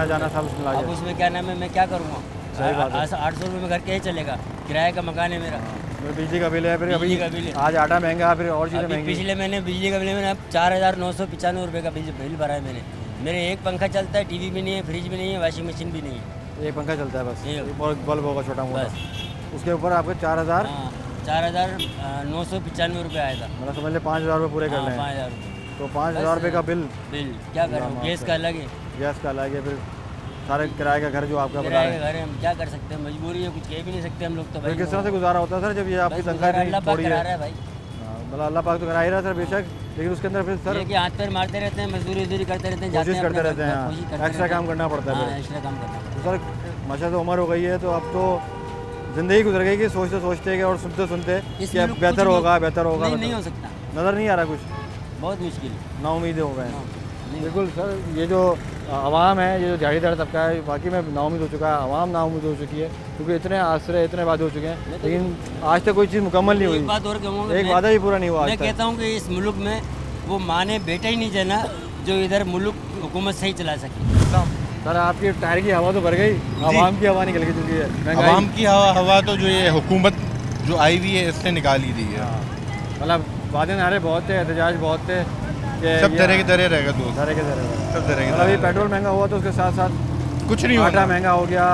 Speaker 1: जाना सब उसमें
Speaker 12: अब उसमें क्या नाम है, मैं क्या करूँगा? 800 रुपये में घर कैसे चलेगा? किराए का मकान है मेरा,
Speaker 1: बिजली का बिल है, फिर
Speaker 12: बिजली का बिल है,
Speaker 1: आज आटा महंगा, फिर और चीज़ें महंगी।
Speaker 12: पिछले महीने बिजली का बिल है, मैंने अब 4,995 रुपये का बिल भरा है मैंने। मेरे एक पंखा चलता है, टीवी भी नहीं है, फ्रिज भी नहीं है, वॉशिंग मशीन भी नहीं है,
Speaker 1: एक पंखा चलता है बस, बल्ब होगा छोटा मोटा, उसके ऊपर आपके
Speaker 12: 4,995 रुपये आया था।
Speaker 1: मतलब समझ ले 5,000 रुपये पूरे कर लें,
Speaker 12: 5,000 रुपये,
Speaker 1: तो 5,000 रुपये का बिल
Speaker 12: क्या करूँ? गैस का अलग है,
Speaker 1: गैस का अलग है, फिर सारे किराए का घर जो आपका बता
Speaker 12: किराए का घर है, हम क्या कर सकते हैं? मजबूरी है, कुछ कह भी नहीं सकते हम लोग तो भाई।
Speaker 1: किस तरह से गुजारा होता है सर जब ये आपकी तनख्वाह थोड़ी है?
Speaker 12: भाई
Speaker 1: मतलब अल्लाह पाक तो करा ही रहा है सर बेशक, लेकिन उसके अंदर फिर सर
Speaker 12: हाथ पैर मारते रहते हैं, मजदूरी करते रहते हैं,
Speaker 1: कोशिश करते रहते हैं, एक्स्ट्रा काम करना पड़ता है,
Speaker 12: एक्स्ट्रा काम करना पड़ता है।
Speaker 1: तो सर माशाअल्लाह उम्र हो गई है, तो अब तो ज़िंदगी गुजर गई कि सोचते सोचते और सुनते सुनते कि अब बेहतर होगा,
Speaker 12: नहीं हो सकता,
Speaker 1: नज़र नहीं आ रहा कुछ,
Speaker 12: बहुत मुश्किल,
Speaker 1: नाउम्मीद हो गए। बिल्कुल सर, ये जो आवाम है, ये जो दिहाड़ीदार तबका है, वाकई में नाउमीद हो चुका है, आवाम नाउमीद हो चुकी है, क्योंकि इतने आसरे इतने वादे हो चुके हैं, लेकिन आज तक कोई चीज़ मुकम्मल नहीं हुई।
Speaker 12: एक बात और कहूँगा,
Speaker 1: एक वादा ही पूरा नहीं हुआ आज
Speaker 12: मैं
Speaker 1: तक।
Speaker 12: कहता हूँ कि इस मुल्क में वो माँ ने बेटा ही नहीं जना जो इधर मुल्क हुकूमत सही चला सके।
Speaker 1: सर आपकी टायर की हवा तो भर गई, आवाम की हवा निकल के चुकी है। महंगाई-
Speaker 13: आवाम की हवा तो जो ये हुकूमत जो आई हुई है इसने निकाल ही दी है।
Speaker 1: मतलब वादे नारे बहुत थे, एहतजाज बहुत थे, कि
Speaker 13: सब
Speaker 1: ये-
Speaker 13: दरे के दरे रहेगा दोस्त,
Speaker 1: दरे के दरे
Speaker 13: सब दरे के
Speaker 1: मतलब ये
Speaker 13: दरे।
Speaker 1: पेट्रोल महंगा हुआ तो उसके साथ साथ
Speaker 13: कुछ नहीं
Speaker 1: आटा
Speaker 13: होना।
Speaker 1: महंगा हो गया,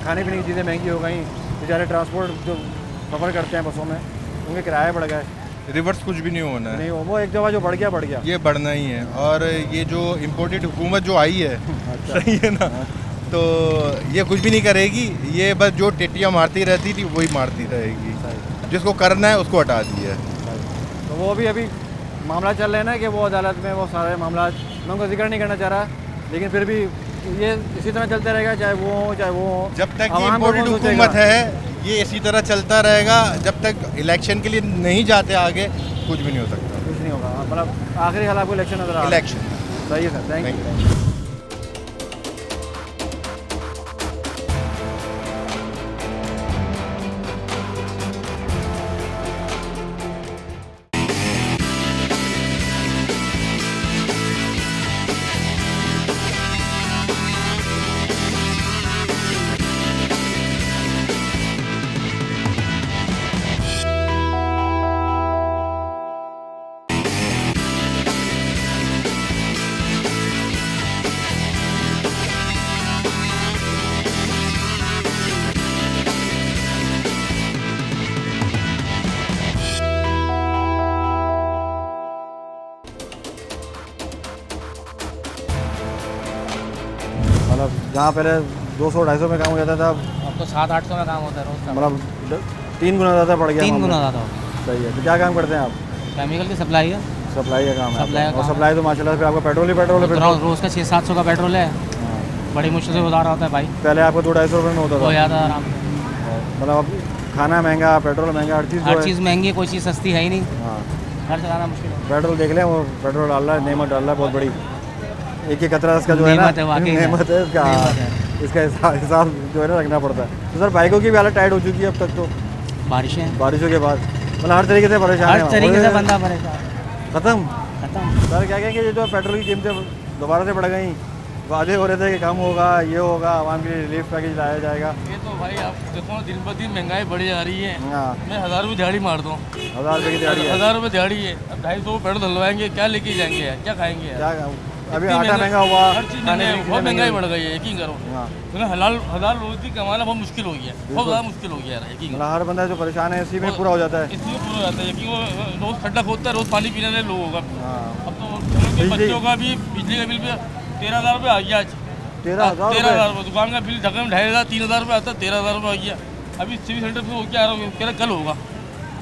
Speaker 1: खाने पीने की चीज़ें महंगी हो गई, बेचारे ट्रांसपोर्ट जो सफ़र करते हैं बसों में उनके किराए बढ़ गए।
Speaker 13: रिवर्स कुछ भी नहीं होना है,
Speaker 1: नहीं वो एक दफ़ा जो बढ़ गया
Speaker 13: ये बढ़ना ही है। और ये जो इम्पोर्टेड हुकूमत जो आई है सही है ना, तो ये कुछ भी नहीं करेगी, ये बस जो टिट्टियाँ मारती रहती थी वही मारती रहेगी, जिसको करना है उसको हटा दिया है।
Speaker 1: तो वो भी अभी मामला चल रहे हैं ना कि वो अदालत में वो सारे मामला, मैं उनका जिक्र नहीं करना चाह रहा, लेकिन फिर भी ये इसी तरह चलते रहेगा, चाहे वो हो चाहे वो हो।
Speaker 13: जब तक ये
Speaker 1: आवाम को
Speaker 13: इम्पोर्टेड
Speaker 1: कौन सोचेगा?
Speaker 13: हुकूमत है ये इसी तरह चलता रहेगा, जब तक इलेक्शन के लिए नहीं जाते आगे कुछ भी नहीं हो सकता।
Speaker 1: कुछ नहीं होगा, मतलब आखिरी हाल आपको इलेक्शन नजर आ रहा है।
Speaker 13: इलेक्शन
Speaker 1: सही है सर, थैंक यू। मतलब जहाँ पहले 200-250 में काम हो जाता था,
Speaker 9: अब तो 700-800 में काम होता है रोज का।
Speaker 1: मतलब 3 गुना ज़्यादा बढ़ गया।
Speaker 9: 3 गुना
Speaker 1: मामला।
Speaker 9: ज़्यादा हो गया।
Speaker 1: सही है। तो क्या काम करते हैं आप?
Speaker 9: केमिकल की सप्लाई है,
Speaker 1: सप्लाई का काम है।
Speaker 9: सप्लाई का
Speaker 1: और
Speaker 9: काम
Speaker 1: सप्लाई तो माशाल्लाह से फिर आपका पेट्रोल ही पेट्रोल है फिर।
Speaker 9: रोज का 600-700 का पेट्रोल है, बड़ी मुश्किल से गुजारा होता है भाई।
Speaker 1: पहले आपको 200-250 रुपये में होता
Speaker 9: हो
Speaker 1: था,
Speaker 9: जाता है आराम से।
Speaker 1: मतलब अब खाना महंगा, पेट्रोल महंगा, हर चीज़
Speaker 9: हर चीज़ महंगी है, कोई चीज़ सस्ती है ही नहीं,
Speaker 1: हाँ।
Speaker 9: हर चलाना मुश्किल है।
Speaker 1: पेट्रोल देख लें, वो पेट्रोल डाल रहा है, नेमत डाल रहा है बहुत बड़ी, एक एक कतरा इसका जो है ना,
Speaker 9: नेमत है, वाकई में।
Speaker 1: नेमत है इसका,
Speaker 9: नेमत है।
Speaker 1: इसका हिसाब जो है ना रखना पड़ता है। तो सर बाइकों की भी हालत टाइट हो चुकी है अब तक तो,
Speaker 9: बारिशें,
Speaker 1: बारिशों के बाद, मतलब हर तरीके से परेशान
Speaker 9: हर
Speaker 1: है।
Speaker 9: तरीके से
Speaker 1: और
Speaker 9: बंदा परेशान,
Speaker 1: खत्म।
Speaker 9: खत्म।
Speaker 1: सर क्या कहेंगे, ये जो पेट्रोल की कीमतें दोबारा से बढ़ गई, वादे हो रहे थे कि कम होगा, ये होगा, आवाम के लिए रिलीफ पैकेज लाया जाएगा।
Speaker 9: ये तो भाई आप देखो दिन ब दिन महंगाई बढ़ी जा रही है।
Speaker 1: हाँ,
Speaker 9: मैं 1000 रुपये दिहाड़ी मार दूँ,
Speaker 1: 1000 रुपये की दिहाड़ी है।
Speaker 9: 1000 रुपये दिहाड़ी है, अब 250 पेट्रोल डलवाएंगे, क्या लेके जाएंगे यार, क्या खाएंगे यार?
Speaker 1: क्या अभी
Speaker 9: इतनी
Speaker 1: आटा महंगा हुआ,
Speaker 9: हर चीज़
Speaker 1: खाने
Speaker 9: महंगा
Speaker 1: पीने
Speaker 9: है,
Speaker 1: की
Speaker 9: बहुत
Speaker 1: चीज़ें
Speaker 9: महंगाई
Speaker 1: महंगी
Speaker 9: बढ़ गई है, यकीन करो।
Speaker 1: हाँ,
Speaker 9: क्योंकि हलाल रोजी कमाना बहुत मुश्किल हो गया है, बहुत ज़्यादा मुश्किल हो गया यार, यकीन करो।
Speaker 1: मतलब हर बंदा जो परेशान है इसी में पूरा हो जाता है।
Speaker 9: इसलिए पूरा हो जाता है, यकीन वो रोज़ खड्डा खोदता है, रोज़ पानी पीने वाले लोगों का।
Speaker 1: हाँ,
Speaker 9: अब तो उनके
Speaker 1: बिजली-
Speaker 9: बच्चों का भी बिजली का बिल भी 13,000 रुपये आ गया आज।
Speaker 1: 13,000
Speaker 9: 13,000 रुपये, दुकान का बिल ढका में 2,500 3,000 रुपये आता है, 13,000 रुपये आ गया। अभी सिविल सेंटर पे हो क्या आ रहा हूँ, कह रहा कल होगा,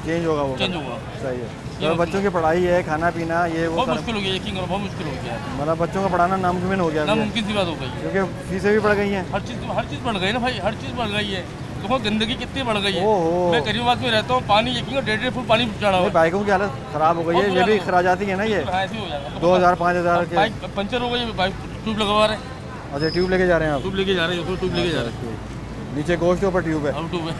Speaker 1: चेंज होगा वो,
Speaker 9: चेंज होगा।
Speaker 1: सही है। तो बच्चों की पढ़ाई है, खाना पीना, ये वो
Speaker 9: बहुत
Speaker 1: सारा-
Speaker 9: मुश्किल हो गया, यकीन करो बहुत मुश्किल हो गया है,
Speaker 1: मतलब बच्चों को पढ़ाना नामुमकिन हो गया अभी,
Speaker 9: नामुमकिन सी बात हो गई है।
Speaker 1: क्योंकि फीसें भी बढ़ गई हैं।
Speaker 9: हर चीज़ बढ़ गई ना भाई, हर चीज़ बढ़ गई है। देखो गंदगी कितनी बढ़ गई है।
Speaker 1: ओहो।
Speaker 9: मैं गरीबाबाद में रहता हूँ, पानी यकीन 1.5 फुट पानी चढ़ा हुआ
Speaker 1: ये
Speaker 9: है।
Speaker 1: बाइकों की हालत ख़राब हो गई है, ये भी खराजाती है ना ये,
Speaker 9: हाँ, ऐसे ही हो जाएगा।
Speaker 1: 2000-5000 के।
Speaker 9: बाइक पंचर हो गई, बाइक ट्यूब लगवा रहे हैं,
Speaker 1: अच्छा ट्यूब लेके जा रहे हैं आप?
Speaker 9: ट्यूब लेके जा रहे हैं, ट्यूब लेके जा रहे हैं,
Speaker 1: नीचे गोश्त के ऊपर ट्यूब है।
Speaker 9: अब ट्यूब है।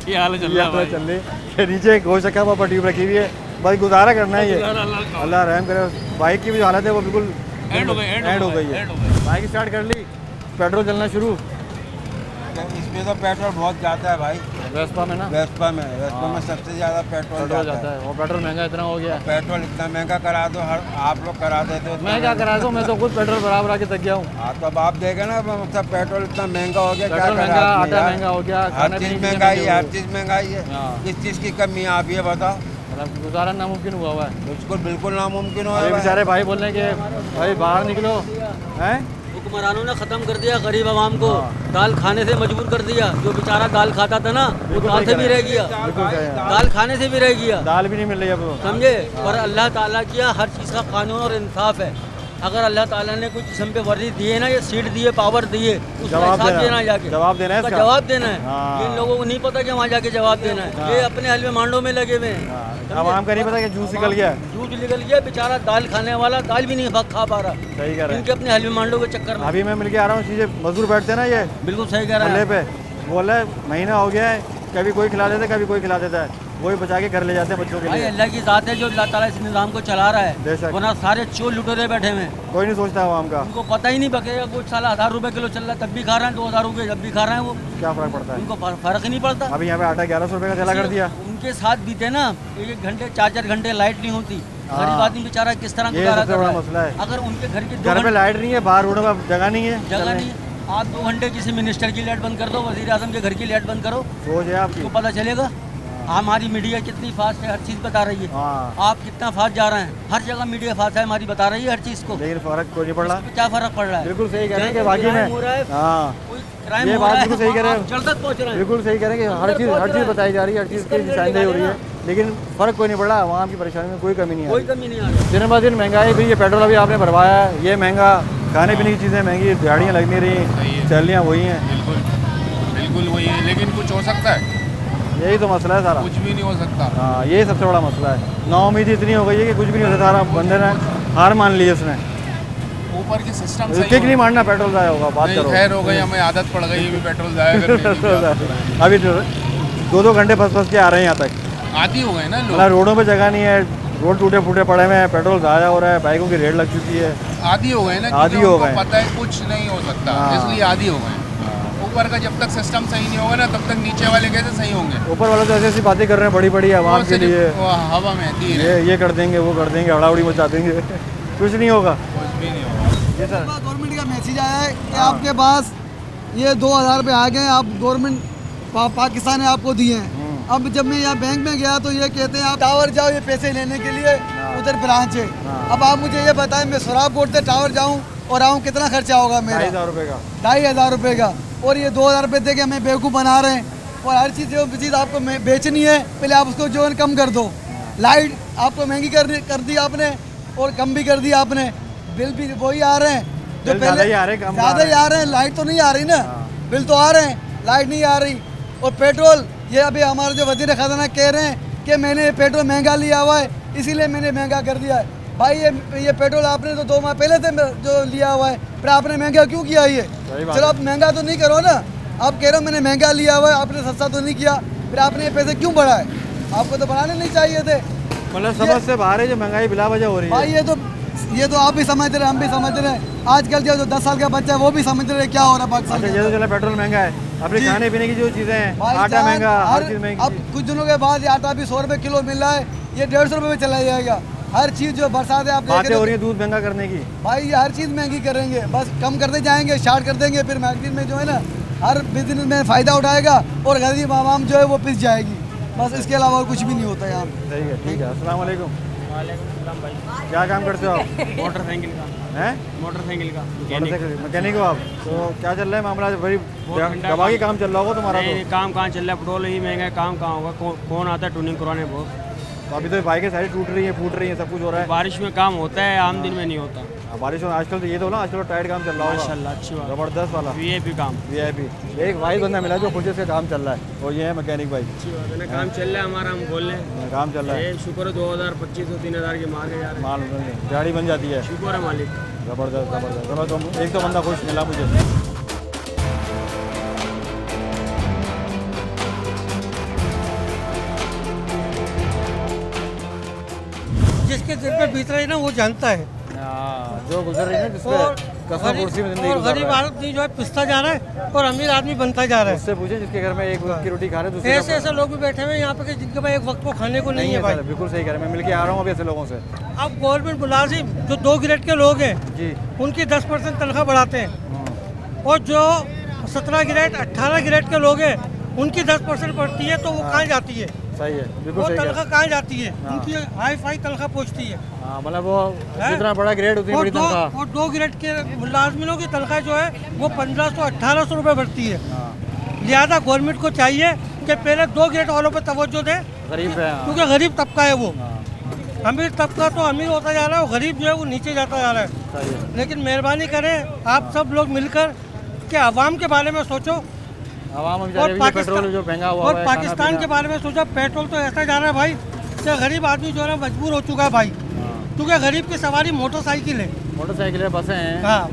Speaker 9: ये हाल चल
Speaker 1: ये
Speaker 9: रहा है
Speaker 1: हालत
Speaker 9: भाई।
Speaker 1: चल रही है, नीचे गोश्त रखा हुआ, ऊपर ट्यूब रखी हुई है, बस गुजारा करना है ये। अल्लाह रहम करे। बाइक की भी जो हालत है वो बिल्कुल
Speaker 9: एंड हो गई,
Speaker 1: एंड हो गई है। बाइक स्टार्ट कर ली, पेट्रोल चलना शुरू।
Speaker 7: इसमें तो पेट्रोल बहुत जाता है भाई,
Speaker 1: वेस्पा में ना,
Speaker 7: वेस्पा में सबसे ज़्यादा पेट्रोल जाता है।
Speaker 1: और पेट्रोल महंगा इतना हो गया।
Speaker 7: पेट्रोल इतना महंगा करा दो, हर आप लोग करा देते हो।
Speaker 1: मैं क्या करा दूँ, मैं तो खुद पेट्रोल बराबर आके थक गया हूँ।
Speaker 7: हाँ तो अब आप देखे ना, मतलब पेट्रोल इतना महंगा हो गया, क्या
Speaker 1: पेट्रोल
Speaker 7: करा
Speaker 1: महंगा,
Speaker 7: आपने
Speaker 1: आटा
Speaker 7: यार?
Speaker 1: महंगा हो गया,
Speaker 7: हर
Speaker 1: खाने
Speaker 7: चीज़
Speaker 1: पीने की
Speaker 7: महंगाई है, हर
Speaker 1: चीज़ें
Speaker 7: चीज़ महंगाई है।
Speaker 1: हाँ।
Speaker 7: किस चीज़ की कमी है आप ये बताओ?
Speaker 1: मतलब गुजारा नामुमकिन हुआ हुआ है।
Speaker 7: बिल्कुल बिल्कुल नामुमकिन हो
Speaker 1: अरे
Speaker 7: रहा है।
Speaker 1: बेचारे भाई बोल रहे हैं कि भाई बाहर निकलो, हैं?
Speaker 12: हुक्मरानों ने ख़त्म कर दिया गरीब आवाम को, दाल खाने से मजबूर कर दिया। जो बेचारा दाल खाता था ना, वो दाल से भी रह गया,
Speaker 1: बिल्कुल सही है।
Speaker 12: दाल खाने से भी रह गया,
Speaker 1: दाल भी नहीं मिल रही अब।
Speaker 12: समझे। पर अल्लाह ताला किया हर चीज़ का कानून और इंसाफ है। अगर अल्लाह ताला ने कुछ जिस्म पे वर्दी दिए ना, ये सीट दिए, पावर दिए, उसका
Speaker 1: जवाब
Speaker 12: हिसाब देना है जाके,
Speaker 1: जवाब देना है
Speaker 12: उसका
Speaker 1: इसका।
Speaker 12: जवाब देना है।
Speaker 1: हाँ।
Speaker 12: ये इन लोगों को नहीं पता कि वहाँ जाके जवाब देना है, ये अपने हलवे मांडो में लगे हुए हैं।
Speaker 1: आवाम का नहीं पता कि जूस निकल गया है।
Speaker 12: जूझ निकल गया, बेचारा दाल खाने वाला दाल भी नहीं खा पा रहा,
Speaker 1: सही कह रहे
Speaker 12: इनके अपने हलवे मांडो के चक्कर
Speaker 1: हैं।
Speaker 12: में।
Speaker 1: अभी मैं मिलके आ रहा हूँ, चीज़ें मजदूर बैठते हैं ना, ये
Speaker 12: बिल्कुल सही कह रहा
Speaker 1: मोहल्ले
Speaker 12: है।
Speaker 1: पे बोल रहा है महीना हो गया है, कभी कोई खिला देता है, कभी कोई खिला देता है, वही बचा के घर ले जाते हैं बच्चों के
Speaker 12: भाई
Speaker 1: लिए।
Speaker 12: अल्लाह की ज़ात है जो अल्लाह ताला इस निज़ाम को चला रहा है,
Speaker 1: बेशक।
Speaker 12: वरना सारे चोर लुटेरे बैठे हुए हैं।
Speaker 1: कोई नहीं सोचता आवाम का,
Speaker 12: उनको पता ही नहीं बकेगा, कुछ साला 1000 रुपये किलो चल रहा है तब भी खा रहे हैं, 2000 रुपये जब भी खा रहे हैं, वो
Speaker 1: क्या फ़र्क पड़ता है।
Speaker 12: उनको फर्क ही नहीं पड़ता।
Speaker 1: अभी यहाँ पे आटा 1100 रुपये का चला कर दिया।
Speaker 12: उनके साथ बीते ना 1 घंटे 4 घंटे लाइट नहीं होती, गरीब आदमी बेचारा किस तरह
Speaker 1: ये
Speaker 12: गुजारा
Speaker 1: सबसे
Speaker 12: कर
Speaker 1: बड़ा
Speaker 12: रहा
Speaker 1: मसला है।
Speaker 12: अगर उनके घर के
Speaker 1: घर पे लाइट नहीं है, बाहर रोड में जगह नहीं है,
Speaker 12: जगह नहीं है, आप 2 घंटे किसी मिनिस्टर की लाइट बंद कर दो, वजीर आजम के घर की लाइट बंद करो,
Speaker 1: सोच है आपकी।
Speaker 12: तो पता चलेगा। हमारी मीडिया कितनी फास्ट है, हर चीज़ बता रही है।
Speaker 1: हाँ।
Speaker 12: आप कितना फास्ट जा रहे हैं, हर जगह मीडिया फास्ट है हमारी, बता रही है हर चीज़ को,
Speaker 1: लेकिन फ़र्क कोई नहीं पड़ रहा।
Speaker 12: क्या फ़र्क पड़ रहा है।
Speaker 1: बिल्कुल सही कह रहे हैं कि वाकई में हाँ,
Speaker 12: क्राइम
Speaker 1: ये
Speaker 12: हो
Speaker 1: बात
Speaker 12: रहा है,
Speaker 1: बिल्कुल सही कह रहे
Speaker 12: आप जड़ तक पहुँच रहे
Speaker 1: हैं।
Speaker 12: हैं।
Speaker 1: बिल्कुल सही कह रहे हैं कि हर चीज़ बताई जा रही है, हर चीज़ की निशानदेही हो रही है, लेकिन फ़र्क कोई नहीं पड़ रहा। आवाम की परेशानी में कोई कमी नहीं आ
Speaker 12: कोई
Speaker 1: रही।
Speaker 12: कमी नहीं आ रही।
Speaker 1: दिन ब दिन महंगाई भी, ये पेट्रोल अभी आपने भरवाया है, ये महंगा, खाने पीने की चीज़ें महंगी, दिहाड़ियाँ लग नहीं रही, चलियाँ वही हैं।
Speaker 14: बिल्कुल वही है, लेकिन कुछ हो सकता है?
Speaker 1: यही तो मसला है सारा,
Speaker 14: कुछ भी नहीं हो सकता।
Speaker 1: हाँ, यही सबसे बड़ा मसला है। नाउमीदी इतनी हो गई है कि कुछ भी नहीं हो सकता। सारा बंदे ने हार मान ली है उसने।
Speaker 14: ऊपर की सिस्टम
Speaker 1: किक नहीं मारना, पेट्रोल जाया होगा, बात करो।
Speaker 14: खैर हो गई, हमें आदत पड़ गई है पेट्रोल जाया करने की।
Speaker 1: अभी 2-2 घंटे फंस के आ रहे हैं यहाँ तक।
Speaker 14: आदी हो गए ना लोग।
Speaker 1: मतलब रोडों पे जगह नहीं है, रोड टूटे फूटे पड़े हुए हैं, पेट्रोल ज़ाया हो रहा है, बाइकों की रेट लग चुकी है।
Speaker 14: आदी हो गए ना,
Speaker 1: आदी हो गए,
Speaker 14: पता है कुछ नहीं हो सकता, इसलिए आदी हो गए। ऊपर का जब तक सिस्टम सही नहीं होगा ना, तब तक नीचे वाले कैसे सही होंगे।
Speaker 1: ऊपर वाले तो ऐसी ऐसी बातें कर रहे हैं बड़ी बड़ी आवाम के लिए,
Speaker 14: हवा में
Speaker 1: ये कर देंगे, वो कर देंगे, हड़ाउड़ी मचा देंगे, कुछ नहीं होगा।
Speaker 14: कुछ भी नहीं होगा।
Speaker 1: जी सर,
Speaker 15: गवर्नमेंट का मैसेज आया है कि आपके पास ये 2000 रुपये आ गए, आप गवर्नमेंट पाकिस्तान ने आपको दिए हैं। अब जब मैं यहाँ बैंक में गया तो ये कहते हैं आप टावर जाओ ये पैसे लेने के लिए, उधर ब्रांच है। अब आप मुझे ये बताएं, मैं सुराब कोट से टावर जाऊँ और आऊँ, कितना खर्चा होगा मेरा?
Speaker 1: 2500 रुपये का।
Speaker 15: 2500 रुपये का, और ये 2000 रुपये दे के हमें बेवकूफ़ बना रहे हैं। और हर चीज़ जो चीज़ आपको बेचनी है, पहले आप उसको जो है कम कर दो। लाइट आपको महंगी कर दी आपने, और कम भी कर दी आपने। बिल भी वही आ रहे हैं जो पहले, ज़्यादा ही आ रहे हैं। लाइट तो नहीं आ रही ना, बिल तो आ रहे हैं, लाइट नहीं आ रही। और पेट्रोल, ये अभी हमारे जो वज़ीर ख़जाना कह रहे हैं कि मैंने पेट्रोल महंगा लिया हुआ है, इसीलिए मैंने महंगा कर दिया है। भाई ये पेट्रोल आपने तो 2 माह पहले से जो लिया हुआ है, फिर आपने महंगा क्यों किया? ये चलो आप महंगा तो नहीं करो ना, आप कह रहे हो मैंने महंगा लिया हुआ है, आपने सस्ता तो नहीं किया, फिर आपने ये पैसे क्यों बढ़ाए? आपको तो बढ़ाने नहीं चाहिए थे।
Speaker 1: मतलब समझ से बाहर है जो महंगाई बिला वजह हो रही है।
Speaker 15: भाई ये तो आप भी समझ रहे हैं, हम भी समझ रहे हैं। आजकल जो 10 साल का बच्चा है वो भी समझ रहे हैं क्या हो रहा है पाकिस्तान में।
Speaker 1: जैसे चला पेट्रोल महंगा है, अपने खाने पीने की जो चीज़ें हैं, आटा महंगा, हर चीज़ महंगी।
Speaker 15: अब कुछ दिनों के बाद ये आटा भी 100 रुपये किलो मिल रहा है, ये 150 रुपये में चला जाएगा। हर चीज़ जो बरसात है आप
Speaker 1: बातें हो रही है दूध महंगा करने की।
Speaker 15: भाई ये हर चीज़ महंगी करेंगे, बस कम करते जाएंगे, स्टार्ट कर देंगे, फिर मार्केट में जो है ना हर बिजनेस में फ़ायदा उठाएगा और गरीब आवाम जो है वो पिस जाएगी। बस इसके अलावा और कुछ भी नहीं होता यहाँ पे।
Speaker 1: सही है, ठीक है। अस्सलाम वालेकुम। क्या काम करते हो आप?
Speaker 16: मोटरसाइकिल का
Speaker 1: है,
Speaker 16: मोटरसाइकिल का
Speaker 1: मैकेनिक हो आप? तो क्या चल रहा है मामला? बड़ी दबागी काम चल रहा होगा तुम्हारा?
Speaker 16: नहीं, काम कहाँ चल रहा है, पेट्रोल ही महंगा है, काम कहाँ होगा, कौन आता है ट्यूनिंग करवाने बहुत।
Speaker 1: तो अभी तो बाइकें सारी टूट रही हैं, फूट रही हैं, सब कुछ हो रहा है।
Speaker 16: बारिश में काम होता है, आम दिन में नहीं होता।
Speaker 1: बारिश में आजकल तो ये तो ना, आजकल टाइट काम चल रहा है
Speaker 16: माशाल्लाह, अच्छी बात,
Speaker 1: जबरदस्त वाला
Speaker 16: वीआईपी काम।
Speaker 1: वीआईपी एक भाई बंदा मिला जो खुद से काम चल रहा है, और ये है मैकेनिक भाई।
Speaker 16: अच्छी बात है ना, काम चल रहा है हमारा, हम बोल रहे हैं
Speaker 1: काम चल रहा है।
Speaker 16: शुक्र है 2000 2500 3000 की मार के जा रहे हैं,
Speaker 1: माल गाड़ी बन जाती है।
Speaker 16: शुक्र है मालिक,
Speaker 1: जबरदस्त जबरदस्त। एक तो बंदा खुश मिला मुझे।
Speaker 17: जिसके दिल पे बीत रही है ना वो जानता है,
Speaker 1: जो गुजर रही है जिसपे कसम कुर्सी में जिंदगी
Speaker 17: और गरीब आदमी जो है पिसता जा रहा है और अमीर आदमी बनता जा रहा है।
Speaker 1: उससे पूछे जिसके घर में एक वक्त की रोटी खा रहे, दूसरे
Speaker 17: ऐसे ऐसे लोग भी बैठे हुए हैं यहाँ पे कि जिनके पास एक वक्त को खाने को नहीं है भाई।
Speaker 1: बिल्कुल सही कह रहे हैं, मैं मिलके आ रहा हूँ अभी ऐसे लोगों से।
Speaker 17: अब गवर्नमेंट मुलाजिम जो 2 ग्रेड के लोग हैं
Speaker 1: जी,
Speaker 17: उनकी 10% तनख्वाह बढ़ाते हैं, और जो 17 ग्रेड 18 ग्रेड के लोग हैं उनकी 10% बढ़ती है, तो वो कहाँ जाती है?
Speaker 1: सही है, बिल्कुल
Speaker 17: वो
Speaker 1: सही
Speaker 17: तनख्वाह कहाँ जाती है? उनकी हाई फाई तनख्वाह पहुँचती है।
Speaker 1: मतलब वो जितना बड़ा ग्रेड उतनी बड़ी तनख्वाह।
Speaker 17: और 2 ग्रेड के मुलाजमिनों की तनख्वाह जो है वो 1500-1800 रुपये बढ़ती है। लिहाजा गवर्नमेंट को चाहिए कि पहले 2 ग्रेड वालों पर तवज्जो दे,
Speaker 1: गरीब है,
Speaker 17: क्योंकि गरीब तबका है वो। अमीर तबका तो अमीर होता जा रहा है और गरीब जो है वो नीचे जाता जा रहा है। लेकिन मेहरबानी करें आप सब लोग मिलकर कि आवाम के बारे में सोचो और पाकिस्तान के बारे में सोचो। पेट्रोल तो ऐसा जा रहा है भाई कि गरीब आदमी जो है मजबूर हो चुका है भाई, क्योंकि गरीब की सवारी मोटरसाइकिल है, बसें हैं। हाँ,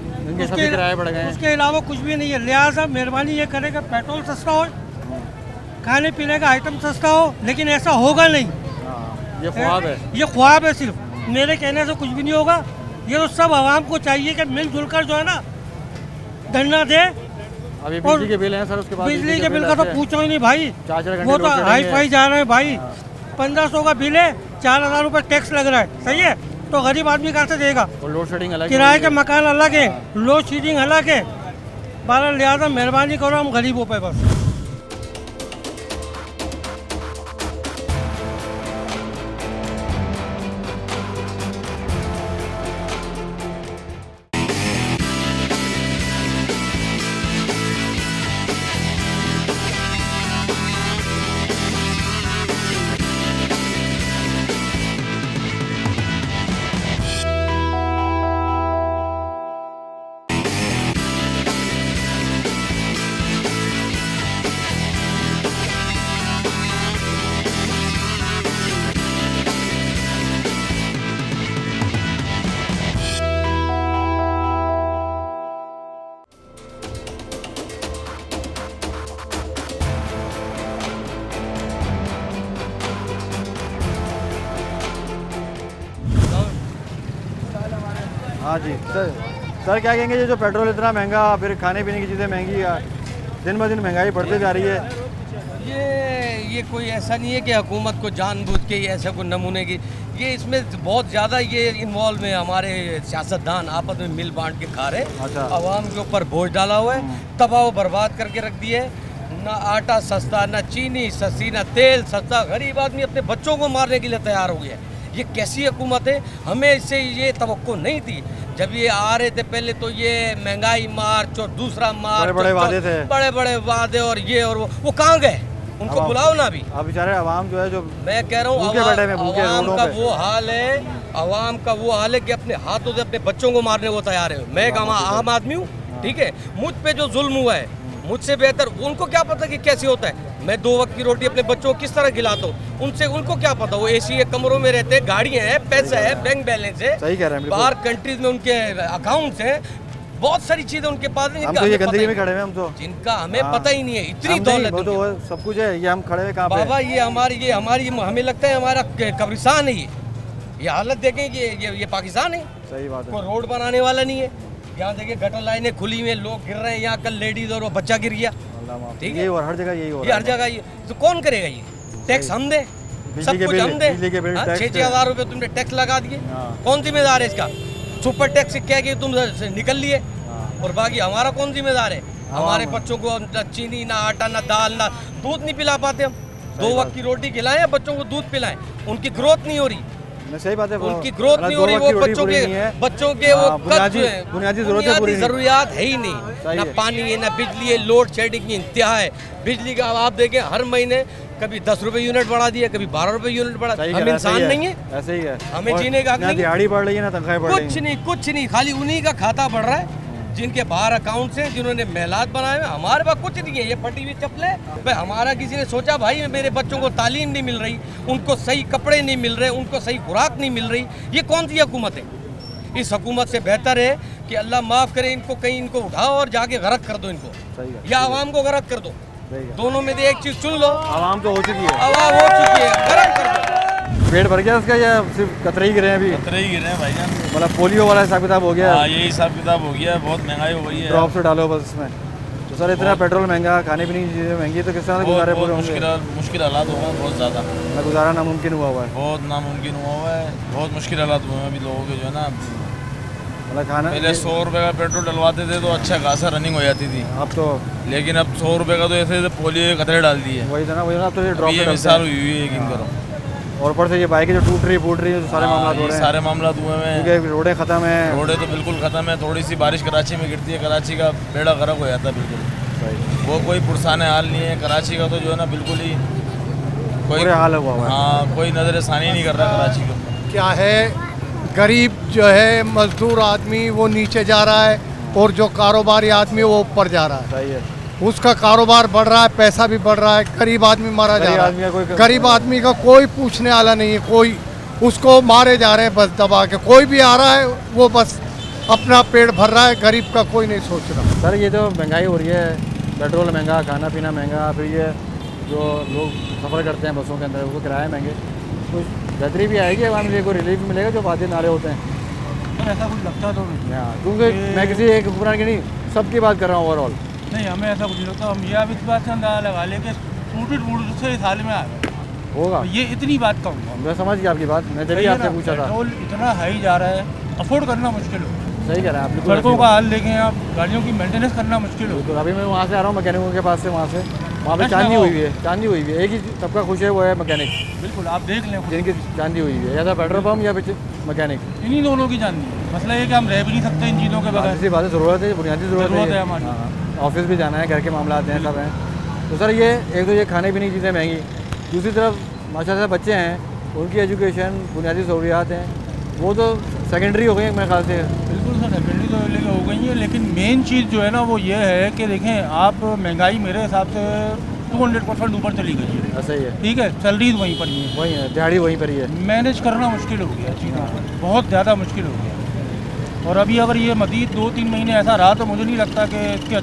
Speaker 17: उसके अलावा कुछ भी नहीं है। लिहाजा मेहरबानी ये करें कि पेट्रोल सस्ता हो, खाने पीने का आइटम सस्ता हो, लेकिन ऐसा होगा नहीं। ये ख्वाब है, ये ख्वाब है। सिर्फ मेरे कहने से कुछ भी नहीं होगा। ये तो सब आवाम को चाहिए कि मिलजुल कर जो है ना धरना दे।
Speaker 1: अभी बिजली के बिल हैं सर, उसके बाद
Speaker 17: बिजली के बिल का तो पूछो ही नहीं भाई, वो तो हाई फाई जा रहे हैं भाई। 1500 का बिल है, 4000 रुपये टैक्स लग रहा है, सही है। तो गरीब आदमी कहाँ से देगा?
Speaker 1: लोड शेडिंग अलग,
Speaker 17: किराए के मकान अलग है, लोड शेडिंग अलग है। बहरहाल लिहाजा मेहरबानी करो हम गरीबों पे बस।
Speaker 1: हाँ जी सर क्या कहेंगे, ये जो पेट्रोल इतना महंगा, फिर खाने पीने की चीज़ें महंगी, दिन ब दिन महंगाई बढ़ती जा रही है।
Speaker 18: ये कोई ऐसा नहीं है कि हुकूमत को जानबूझ के ऐसा कोई नमूने की, ये इसमें बहुत ज़्यादा ये इन्वॉल्व है। हमारे सियासतदान आपस में मिल बांट के खा रहे, आवाम के ऊपर बोझ डाला हुआ है, तबाह बर्बाद करके रख दिए। ना आटा सस्ता, ना चीनी सस्ती, ना तेल सस्ता। गरीब आदमी अपने बच्चों को मारने के लिए तैयार हो गया। ये कैसी हुकूमत है? हमें इससे ये तवक्को नहीं थी। जब ये आ रहे थे पहले तो ये महंगाई मार्च और दूसरा मार्च,
Speaker 1: बड़े वादे थे,
Speaker 18: बड़े वादे, और ये और वो कहाँ गए? उनको बुलाओ ना। अभी
Speaker 1: अब बेचारे आवाम जो है, जो
Speaker 18: मैं कह रहा हूँ आवाम का वो हाल है, आवाम का वो हाल है कि अपने हाथों से अपने बच्चों को मारने को तैयार है। मैं एक आम आदमी हूँ, ठीक है, मुझ पे जो जुल्म हुआ है, मुझसे बेहतर उनको क्या पता कि कैसे होता है। मैं 2 वक्त की रोटी अपने बच्चों को किस तरह खिलाता हूँ, उनको क्या पता। वो एसी के कमरों में रहते हैं, गाड़ियाँ हैं, पैसा है, बैंक बैलेंस है,
Speaker 1: सही कह रहे हैं,
Speaker 18: बाहर कंट्रीज में उनके अकाउंट्स हैं, बहुत सारी चीजें उनके पास हैं।
Speaker 1: हम तो ये गंदगी में खड़े हैं, हम तो
Speaker 18: जिनका हमें पता ही नहीं है। इतनी दौलत
Speaker 1: तो सब कुछ है, ये हम खड़े हैं कहाँ पे?
Speaker 18: बाबा ये हमारी हमें लगता है हमारा कब्रिस्तान है। ये हालत देखें कि ये पाकिस्तान है।
Speaker 1: सही बात है।
Speaker 18: कोई रोड बनाने वाला नहीं है। यहाँ देखिए गटर लाइनें खुली हुई, लोग गिर रहे हैं। यहाँ कल लेडीज और वो बच्चा गिर गया, ठीक है।
Speaker 1: और हर जगह यही हो रहा है।
Speaker 18: ये हर जगह ये तो कौन करेगा? ये टैक्स हम दे, सब कुछ हम दे। 6-6 हज़ार रुपये तुमने टैक्स लगा दिए, कौन जिम्मेदार है इसका? सुपर टैक्स क्या कि तुम निकल लिए, और बाकी हमारा कौन जिम्मेदार है? हमारे बच्चों को ना चीनी, ना आटा, ना दाल, ना दूध नहीं पिला पाते हम। 2 वक्त की रोटी खिलाएं, बच्चों को दूध पिलाएं, उनकी ग्रोथ नहीं हो रही।
Speaker 1: सही बात है,
Speaker 18: उनकी ग्रोथ नहीं हो रही। वो बच्चों के वो
Speaker 1: बुनियादी
Speaker 18: जरूरियात है ही नहीं। ना पानी है, ना बिजली है, लोड शेडिंग की इंतहा है। बिजली का आप देखें हर महीने कभी 10 रुपए यूनिट बढ़ा दिया, कभी 12 रुपए यूनिट बढ़ा। हम इंसान नहीं है,
Speaker 1: ऐसे ही है।
Speaker 18: हमें जीने का हक नहीं।
Speaker 1: दिहाड़ी बढ़ रही है ना तनख्वाहें बढ़ रही
Speaker 18: हैं। कुछ नहीं, खाली उन्हीं का खाता बढ़ रहा है जिनके बाहर अकाउंट्स हैं, जिन्होंने महलात बनाए हैं। हमारे पास कुछ नहीं है, ये फटी हुई चप्पलें। भाई हमारा किसी ने सोचा भाई मेरे बच्चों को तालीम नहीं मिल रही, उनको सही कपड़े नहीं मिल रहे, उनको सही खुराक नहीं मिल रही। ये कौन सी हुकूमत है? इस हुकूमत से बेहतर है कि अल्लाह माफ़ करे, इनको कहीं इनको उठाओ और जाके गरक कर दो इनको, या आवाम को गरक कर दो। दोनों में से एक चीज़ चुन लो।
Speaker 1: आवाम तो हो चुकी है,
Speaker 18: आवाम हो चुकी है, गरक कर दो।
Speaker 1: पेट भर गया उसका, या सिर्फ कतरे ही गिरे हैं? अभी
Speaker 9: कतरे ही गिरे हैं भाईजान।
Speaker 1: मतलब पोलियो वाला हिसाब किताब हो गया?
Speaker 9: हाँ, यही हिसाब किताब हो गया, बहुत महंगाई हो गई है।
Speaker 1: ड्रॉप से डालो बस इसमें। तो सर इतना पेट्रोल महंगा, खाने पीने की चीज़ें महंगी, तो किस तरह गुजारे पूरे होंगे?
Speaker 9: मुश्किल हालात हो गए बहुत ज़्यादा।
Speaker 1: गुजारा नामुमकिन हुआ है,
Speaker 9: बहुत नामुमकिन हुआ है, बहुत मुश्किल हालात हुए हैं अभी लोगों के, जो है ना।
Speaker 1: मतलब खाना
Speaker 9: पहले 100 रुपये का पेट्रोल डलवाते थे तो अच्छा खासा रनिंग हो जाती थी,
Speaker 1: अब तो,
Speaker 9: लेकिन अब 100 रुपये का तो ऐसे पोलियो के कतरे डाल दिए।
Speaker 1: वही था ना, वही ना। तो ये ड्रॉप
Speaker 9: मिसाल हुई है, यकीन करो।
Speaker 1: और ऊपर से ये बाइकें जो टूट रही फूट रही है, सारे मामला हो रहे हैं।
Speaker 9: सारे मामला हुए हैं,
Speaker 1: क्योंकि रोडें ख़त्म हैं।
Speaker 9: रोडें तो बिल्कुल ख़त्म है। थोड़ी सी बारिश कराची में गिरती है, कराची का बेड़ा गर्क हो जाता है बिल्कुल। वो कोई पुरसान हाल नहीं है कराची का, तो जो है ना बिल्कुल ही कोई
Speaker 1: हाल हुआ है।
Speaker 9: हाँ, कोई नज़र सानी नहीं कर रहा कराची को।
Speaker 19: क्या है, गरीब जो है मजदूर आदमी वो नीचे जा रहा है और जो कारोबारी आदमी वो ऊपर जा रहा है।
Speaker 1: सही है।
Speaker 19: उसका कारोबार बढ़ रहा है, पैसा भी बढ़ रहा है, गरीब आदमी मारा जा रहा है। गरीब आदमी का कोई पूछने वाला नहीं है, कोई उसको मारे जा रहे हैं बस दबा के। कोई भी आ रहा है वो बस अपना पेट भर रहा है, गरीब का कोई नहीं सोच रहा।
Speaker 1: सर ये जो महंगाई हो रही है, पेट्रोल महंगा, खाना पीना महंगा, फिर ये जो लोग सफ़र करते हैं बसों के अंदर वो किराए महंगे, कुछ बेहतरी भी आएगी आवाम लिए, कोई रिलीफ मिलेगा जो वादे नारे होते हैं?
Speaker 20: सर ऐसा कुछ लगता तो नहीं।
Speaker 1: हाँ, क्योंकि मैं किसी एक हुक्मरान की नहीं, सबकी बात कर रहा हूँ ओवरऑल।
Speaker 20: नहीं, हमें ऐसा कुछ नहीं लगता। हम ये अब इस बात से अंदाजा लगा लें कि टूट से इस हाल में आ गए
Speaker 1: होगा,
Speaker 20: ये इतनी बात कहूँगा।
Speaker 1: मैं समझ गया आपकी बात, मैं तभी आपसे पूछा था।
Speaker 20: पेट्रोल इतना हाई जा रहा है, अफोर्ड करना मुश्किल हो।
Speaker 1: सही कह रहे हैं आप।
Speaker 20: सड़कों का हाल देखें आप, गाड़ियों की मेंटेनेंस करना मुश्किल हो।
Speaker 1: तो अभी मैं वहाँ से आ रहा हूँ मैकेनिकों के पास से, वहाँ पे चांदी हुई है, चांदी हुई है। एक ही सबका खुश है, वो है मैकेनिक।
Speaker 20: बिल्कुल, आप देख लें
Speaker 1: जिनकी चांदी हुई है, या तो पेट्रोल पम्प या मैकेनिक,
Speaker 20: इन्हीं दोनों की चांदी है। मसला ये कि हम रह भी नहीं सकते इन चीज़ों के बगैर।
Speaker 1: इसी बात है, ज़रूरत है, बुनियादी ज़रूरत है हमारी। ऑफिस भी जाना है, घर के मामला आते हैं, सब हैं। तो सर ये एक तो ये खाने पीने की चीज़ें महंगी, दूसरी तरफ माशाल्लाह बच्चे हैं, उनकी एजुकेशन, बुनियादी सहूलियात हैं, वो तो सेकेंडरी हो गई मेरे ख्याल से।
Speaker 20: बिल्कुल सर, सेकेंडरी तो लेके हो गई है, लेकिन मेन चीज़ जो है ना वो ये है कि देखें आप, महंगाई मेरे हिसाब से 200% ऊपर चली गई है।
Speaker 1: ऐसा ही है।
Speaker 20: ठीक है, सैलरीज वहीं पर ही है,
Speaker 1: वही है, दिहाड़ी वहीं पर ही है।
Speaker 20: मैनेज करना मुश्किल हो गया चीज़ों को, बहुत ज़्यादा मुश्किल हो गया। और अभी अगर ये मज़ीद 2-3 महीने ऐसा रहा तो मुझे नहीं लगता कि इसके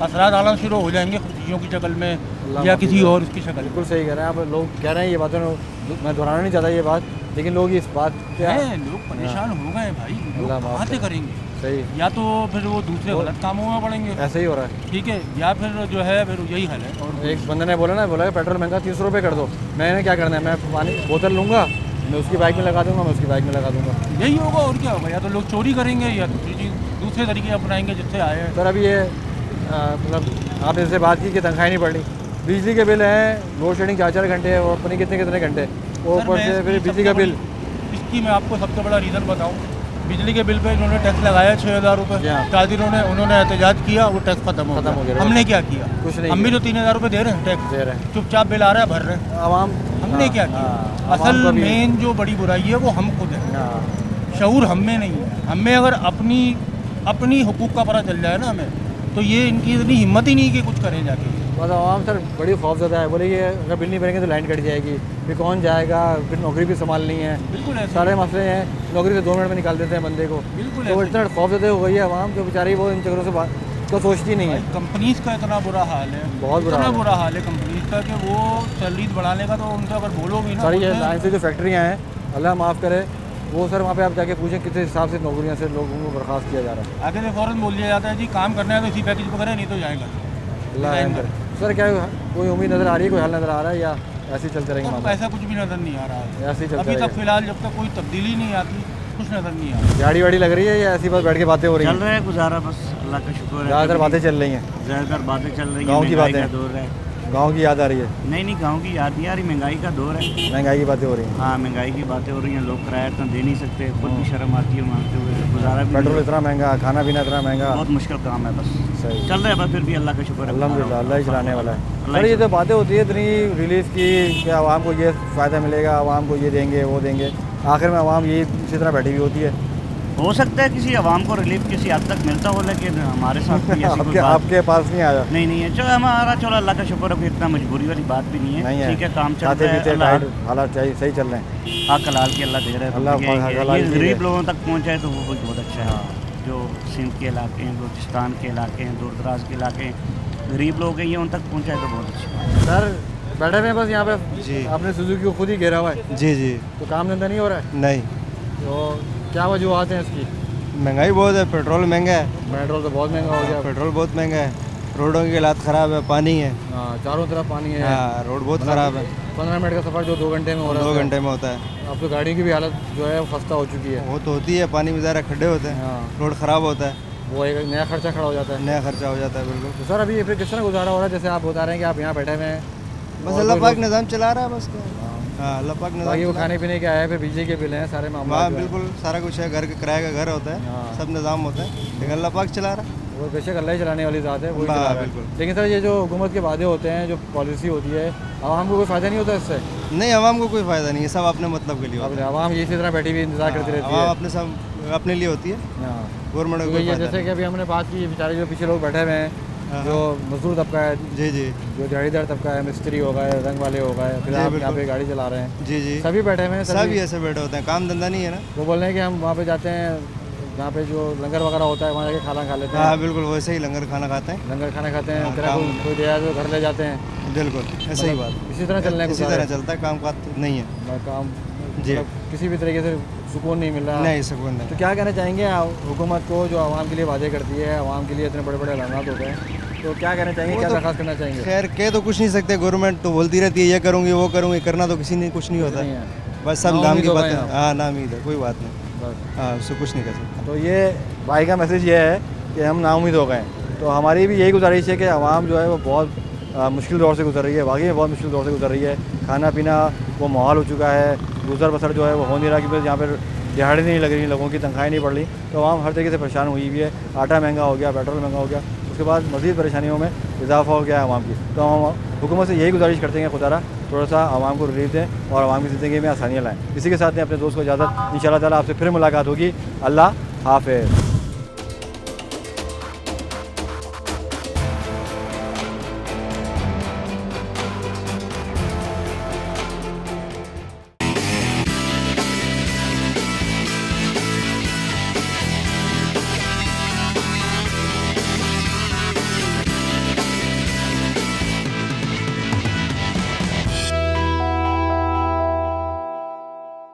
Speaker 20: असरात आना शुरू हो जाएंगे खुशियों की शक्ल में या किसी और उसकी शक्ल।
Speaker 1: बिल्कुल सही कह रहे हैं आप। लोग कह रहे हैं ये बातें, मैं दोहराना नहीं चाहता ये बात, लेकिन लोग इस बात क्या
Speaker 20: है, लोग परेशान हो गए भाई, लोग कहाँ से करेंगे?
Speaker 1: सही,
Speaker 20: या तो फिर वो दूसरे गलत कामों में पड़ेंगे,
Speaker 1: ऐसे ही हो रहा है।
Speaker 20: ठीक है, या फिर जो है फिर यही हाल है। और
Speaker 1: एक बंदे ने बोला पेट्रोल महंगा 30 रुपये कर दो, मैंने क्या करना है, मैं पानी बोतल लूँगा, मैं उसकी बाइक में लगा दूंगा, मैं उसकी बाइक में लगा दूंगा।
Speaker 20: यही होगा और क्या होगा, या तो लोग चोरी करेंगे या दूसरे तरीके अपनाएंगे जिससे आए हैं।
Speaker 1: सर अभी ये मतलब आपने इससे बात की कि तनख्वाही नहीं बढ़ी, बिजली के बिल हैं, लोड शेडिंग 4-4 घंटे और अपने कितने घंटे, और ऊपर से फिर बिजली का बिल।
Speaker 20: इसकी मैं आपको सबसे बड़ा रीज़न बताऊँ, बिजली के बिल पे इन्होंने टैक्स लगाया 6,000 रुपये, कादिरों ने उन्होंने एहतजाज किया, वो टैक्स खत्म हो गया। हमने क्या किया? कुछ नहीं। हम भी तो 3,000 रुपये दे रहे हैं टैक्स, दे रहे हैं, चुपचाप बिल आ रहा है, भर रहे हैं आवाम। हमने क्या किया? असल मेन जो बड़ी बुराई है वो हम खुद है, शऊर हम में नहीं है। हमें अगर अपनी हुकूक का पता चल जाए ना हमें, तो ये इनकी इतनी हिम्मत ही नहीं कि कुछ करें जाके।
Speaker 1: बस आवाम सर बड़ी खौफज़दा है, बोले ये अगर बिल नहीं भरेंगे तो लाइन कट जाएगी, फिर कौन जाएगा, फिर नौकरी भी संभालनी है।
Speaker 20: बिल्कुल
Speaker 1: सारे मसले हैं, नौकरी से 2 मिनट में निकाल देते हैं बंदे को।
Speaker 20: बिल्कुल,
Speaker 1: तो इतना खौफज़दा हो गई है आवाम जो बेचारी वो इन चक्करों से बात तो सोचती नहीं है।
Speaker 20: कंपनीज़ का इतना बुरा हाल है,
Speaker 1: बहुत
Speaker 20: बुरा हाल है कंपनीज़ का कि वो सैलरीज बढ़ाने का तो उनसे अगर बोलो भी ना।
Speaker 1: सर ये लाइन से जो फैक्ट्रियाँ हैं, अल्लाह माफ़ करे, वो सर वहाँ पे आप जाके पूछें किस हिसाब से नौकरियाँ से लोगों को बर्खास्त किया जा रहा है।
Speaker 20: आगे से फ़ौरन बोल दिया जाता है जी काम करना है तो इसी पैकेज पकड़े, नहीं तो जाएगा।
Speaker 1: सर क्या कोई उम्मीद नज़र आ रही है, कोई हल नज़र आ रहा है, या ऐसे ही चलते रहेंगे?
Speaker 20: ऐसा कुछ भी नज़र नहीं आ रहा है,
Speaker 1: ऐसे ही चलते
Speaker 20: अभी तक फिलहाल, जब तक कोई तब्दीली नहीं आती कुछ नज़र नहीं आ रहा।
Speaker 1: गाड़ी वाड़ी लग रही है या ऐसी बस बैठ के बातें हो रही हैं?
Speaker 21: चल रहा है गुजारा, बस अल्लाह का शुक्र है।
Speaker 1: ज़्यादातर बातें चल रही हैं,
Speaker 21: ज़्यादातर बातें चल रही हैं।
Speaker 1: गाँव की बातें,
Speaker 21: दौर है,
Speaker 1: गाँव की याद आ रही है?
Speaker 21: नहीं गाँव की याद नहीं आ रही, महंगाई का दौर है,
Speaker 1: महंगाई की बातें हो रही हैं।
Speaker 21: हाँ, महंगाई की बातें हो रही हैं, लोग किराया इतना दे नहीं सकते, खुद भी शर्म आती है मांगते हुए, गुजारा भी।
Speaker 1: पेट्रोल इतना महंगा, खाना पीना इतना महंगा,
Speaker 21: बहुत मुश्किल काम है। बस
Speaker 1: सही
Speaker 21: चल रहा है, बस फिर भी अल्लाह का शुक्र है,
Speaker 1: अल्हम्दुलिल्लाह, अल्लाह ही चलाने वाला है। सर ये जो बातें होती है इतनी रिलीफ की कि आवाम को ये फ़ायदा मिलेगा, आवाम को ये देंगे वो देंगे, आखिर में आवाम ये इसी तरह बैठी हुई होती है।
Speaker 21: हो सकता है किसी आवाम को रिलीफ किसी हद तक मिलता हो, लेकिन हमारे साथ भी ऐसी कोई बात
Speaker 1: आपके पास नहीं आया?
Speaker 21: नहीं है, चलो हमारा, चलो अल्लाह का शुक्र है, इतना मजबूरी वाली बात भी नहीं है, ठीक है, काम चल रहा है,
Speaker 1: हालात चाहिए सही चल रहे हैं,
Speaker 21: हक हलाल के अल्लाह दे रहे हैं, गरीब लोगों तक पहुँचाए तो वो बहुत अच्छा है। जो सिंध के इलाके हैं, बलूचिस्तान के इलाके हैं, दूर दराज के इलाके हैं, गरीब लोग हैं, ये उन तक पहुँचाए तो बहुत अच्छा।
Speaker 1: सर बैठे हुए बस यहाँ पे जी, आपने सुजुकी को खुद ही घेरा हुआ है?
Speaker 22: जी।
Speaker 1: तो काम धंधा नहीं हो रहा है?
Speaker 22: नहीं।
Speaker 1: तो क्या वजूहत हैं इसकी?
Speaker 22: महंगाई बहुत है, पेट्रोल महंगा है।
Speaker 1: पेट्रोल तो बहुत महंगा हो गया।
Speaker 22: पेट्रोल बहुत महंगा है, रोडों की हालत ख़राब है, पानी है,
Speaker 1: चारों तरफ पानी है।
Speaker 22: हाँ, रोड बहुत ख़राब है।
Speaker 1: 15 मिनट का सफ़र जो 2 घंटे में हो रहा है,
Speaker 22: 2 घंटे में होता है।
Speaker 1: अब तो गाड़ी की भी हालत जो है खस्ता हो चुकी है।
Speaker 22: वो तो होती है, पानी में ज़रा खड्डे होते हैं, रोड ख़राब होता है,
Speaker 1: वो एक नया खर्चा खड़ा हो जाता है।
Speaker 22: नया खर्चा हो जाता है, बिल्कुल।
Speaker 1: तो सर अभी फिर किस तरह गुजारा हो रहा है? जैसे आप बता रहे हैं कि आप यहाँ बैठे हुए हैं,
Speaker 22: बस अल्लाह पाक निज़ाम चला रहा है, बस हाँ, अल्लाह पाक निज़ाम।
Speaker 1: बाकी वो खाने पीने के आया है, फिर बिजली के बिल हैं, सारे मामला।
Speaker 22: हाँ बिल्कुल, सारा कुछ है, घर के किराए का घर होता है, सब निज़ाम होता है, लेकिन अल्लाह पाक चला रहा है।
Speaker 1: वो बेशक अल्लाह ही चलाने वाली ज़ात है, वही चला रहा है।
Speaker 22: बिल्कुल।
Speaker 1: लेकिन सर ये जो हुकूमत के वादे होते हैं, जो पॉलिसी होती है, आवाम को कोई फ़ायदा नहीं होता इससे?
Speaker 22: नहीं, आवाम को कोई फ़ायदा नहीं है, सब अपने मतलब के लिए होता है।
Speaker 1: आवाम इसी तरह बैठी हुई इंतजार करती रहती है।
Speaker 22: आवाम अपने सब अपने लिए होती है, गवर्नमेंट को कोई
Speaker 1: ये
Speaker 22: फायदा
Speaker 1: जैसे कि अभी हमने बात की, बेचारे जो पीछे लोग बैठे हुए हैं, जो मजदूर तबका है,
Speaker 22: जी जी,
Speaker 1: जो दिहाड़ीदार तबका है, मिस्त्री हो गए, रंग वाले हो गए, फिर आप यहाँ पे गाड़ी चला रहे हैं,
Speaker 22: जी जी,
Speaker 1: सभी बैठे हुए हैं,
Speaker 22: सभी ऐसे बैठे होते हैं, काम धंधा नहीं है ना।
Speaker 1: वो बोल रहे हैं कि हम वहाँ पे जाते हैं, जहाँ पे जो लंगर वगैरह होता है, वहाँ जाके खाना खा लेते हैं।
Speaker 22: हाँ बिल्कुल, वैसे ही लंगर खाना खाते हैं,
Speaker 1: लंगर खाना खाते हैं, तेरा कोई दिया तो घर ले जाते हैं।
Speaker 22: बिल्कुल ऐसा ही बात,
Speaker 1: इसी तरह चलने
Speaker 22: इसी तरह चलता है, काम काज नहीं है,
Speaker 1: काम
Speaker 22: जी,
Speaker 1: किसी भी तरीके से सुकून नहीं मिल रहा।
Speaker 22: नहीं, सुकून नहीं।
Speaker 1: तो क्या कहना चाहेंगे हुकूमत को, जो आवाम के लिए वादे करती है, आवाम के लिए इतने बड़े बड़े ऐलानात होते हैं, तो क्या कहना चाहेंगे, क्या दरख्वास्त करना चाहेंगे?
Speaker 22: खैर कह तो कुछ नहीं सकते, गवर्नमेंट तो बोलती रहती है ये करूँगी वो करूँगी, करना तो किसी ने कुछ नहीं होता है, बस सब नाम की बात है। हाँ नाउम्मीद है, कोई बात नहीं, हाँ उससे कुछ नहीं कर सकते।
Speaker 1: तो ये भाई का मैसेज ये है कि हम नाउम्मीद हो गए। तो हमारी भी यही गुजारिश है कि आवाम जो है वो बहुत मुश्किल दौर से गुजर रही है, वाकई में बहुत मुश्किल दौर से गुजर रही है। खाना पीना वो माहौल हो चुका है, गुजर बसर जो है वो हो नहीं रहा, क्योंकि यहाँ पर दिहाड़ी नहीं लग रही, लोगों की तनख्वाहें नहीं बढ़ रही, तो आवाम हर तरीके से परेशान हुई हुई है। आटा महंगा हो गया, पेट्रोल महंगा हो गया, उसके बाद मज़ीद परेशानियों में इजाफा हो गया है आवाम की। तो हम हुकूमत से यही गुजारिश करते हैं, खुदारा थोड़ा सा आवाम को रिलीफ दें और आवाम की ज़िंदगी में आसानियाँ लाएँ। इसी के साथ में अपने दोस्त को इजाज़त, इंशाअल्लाह ताला आपसे फिर मुलाकात होगी। अल्लाह हाफ़िज़।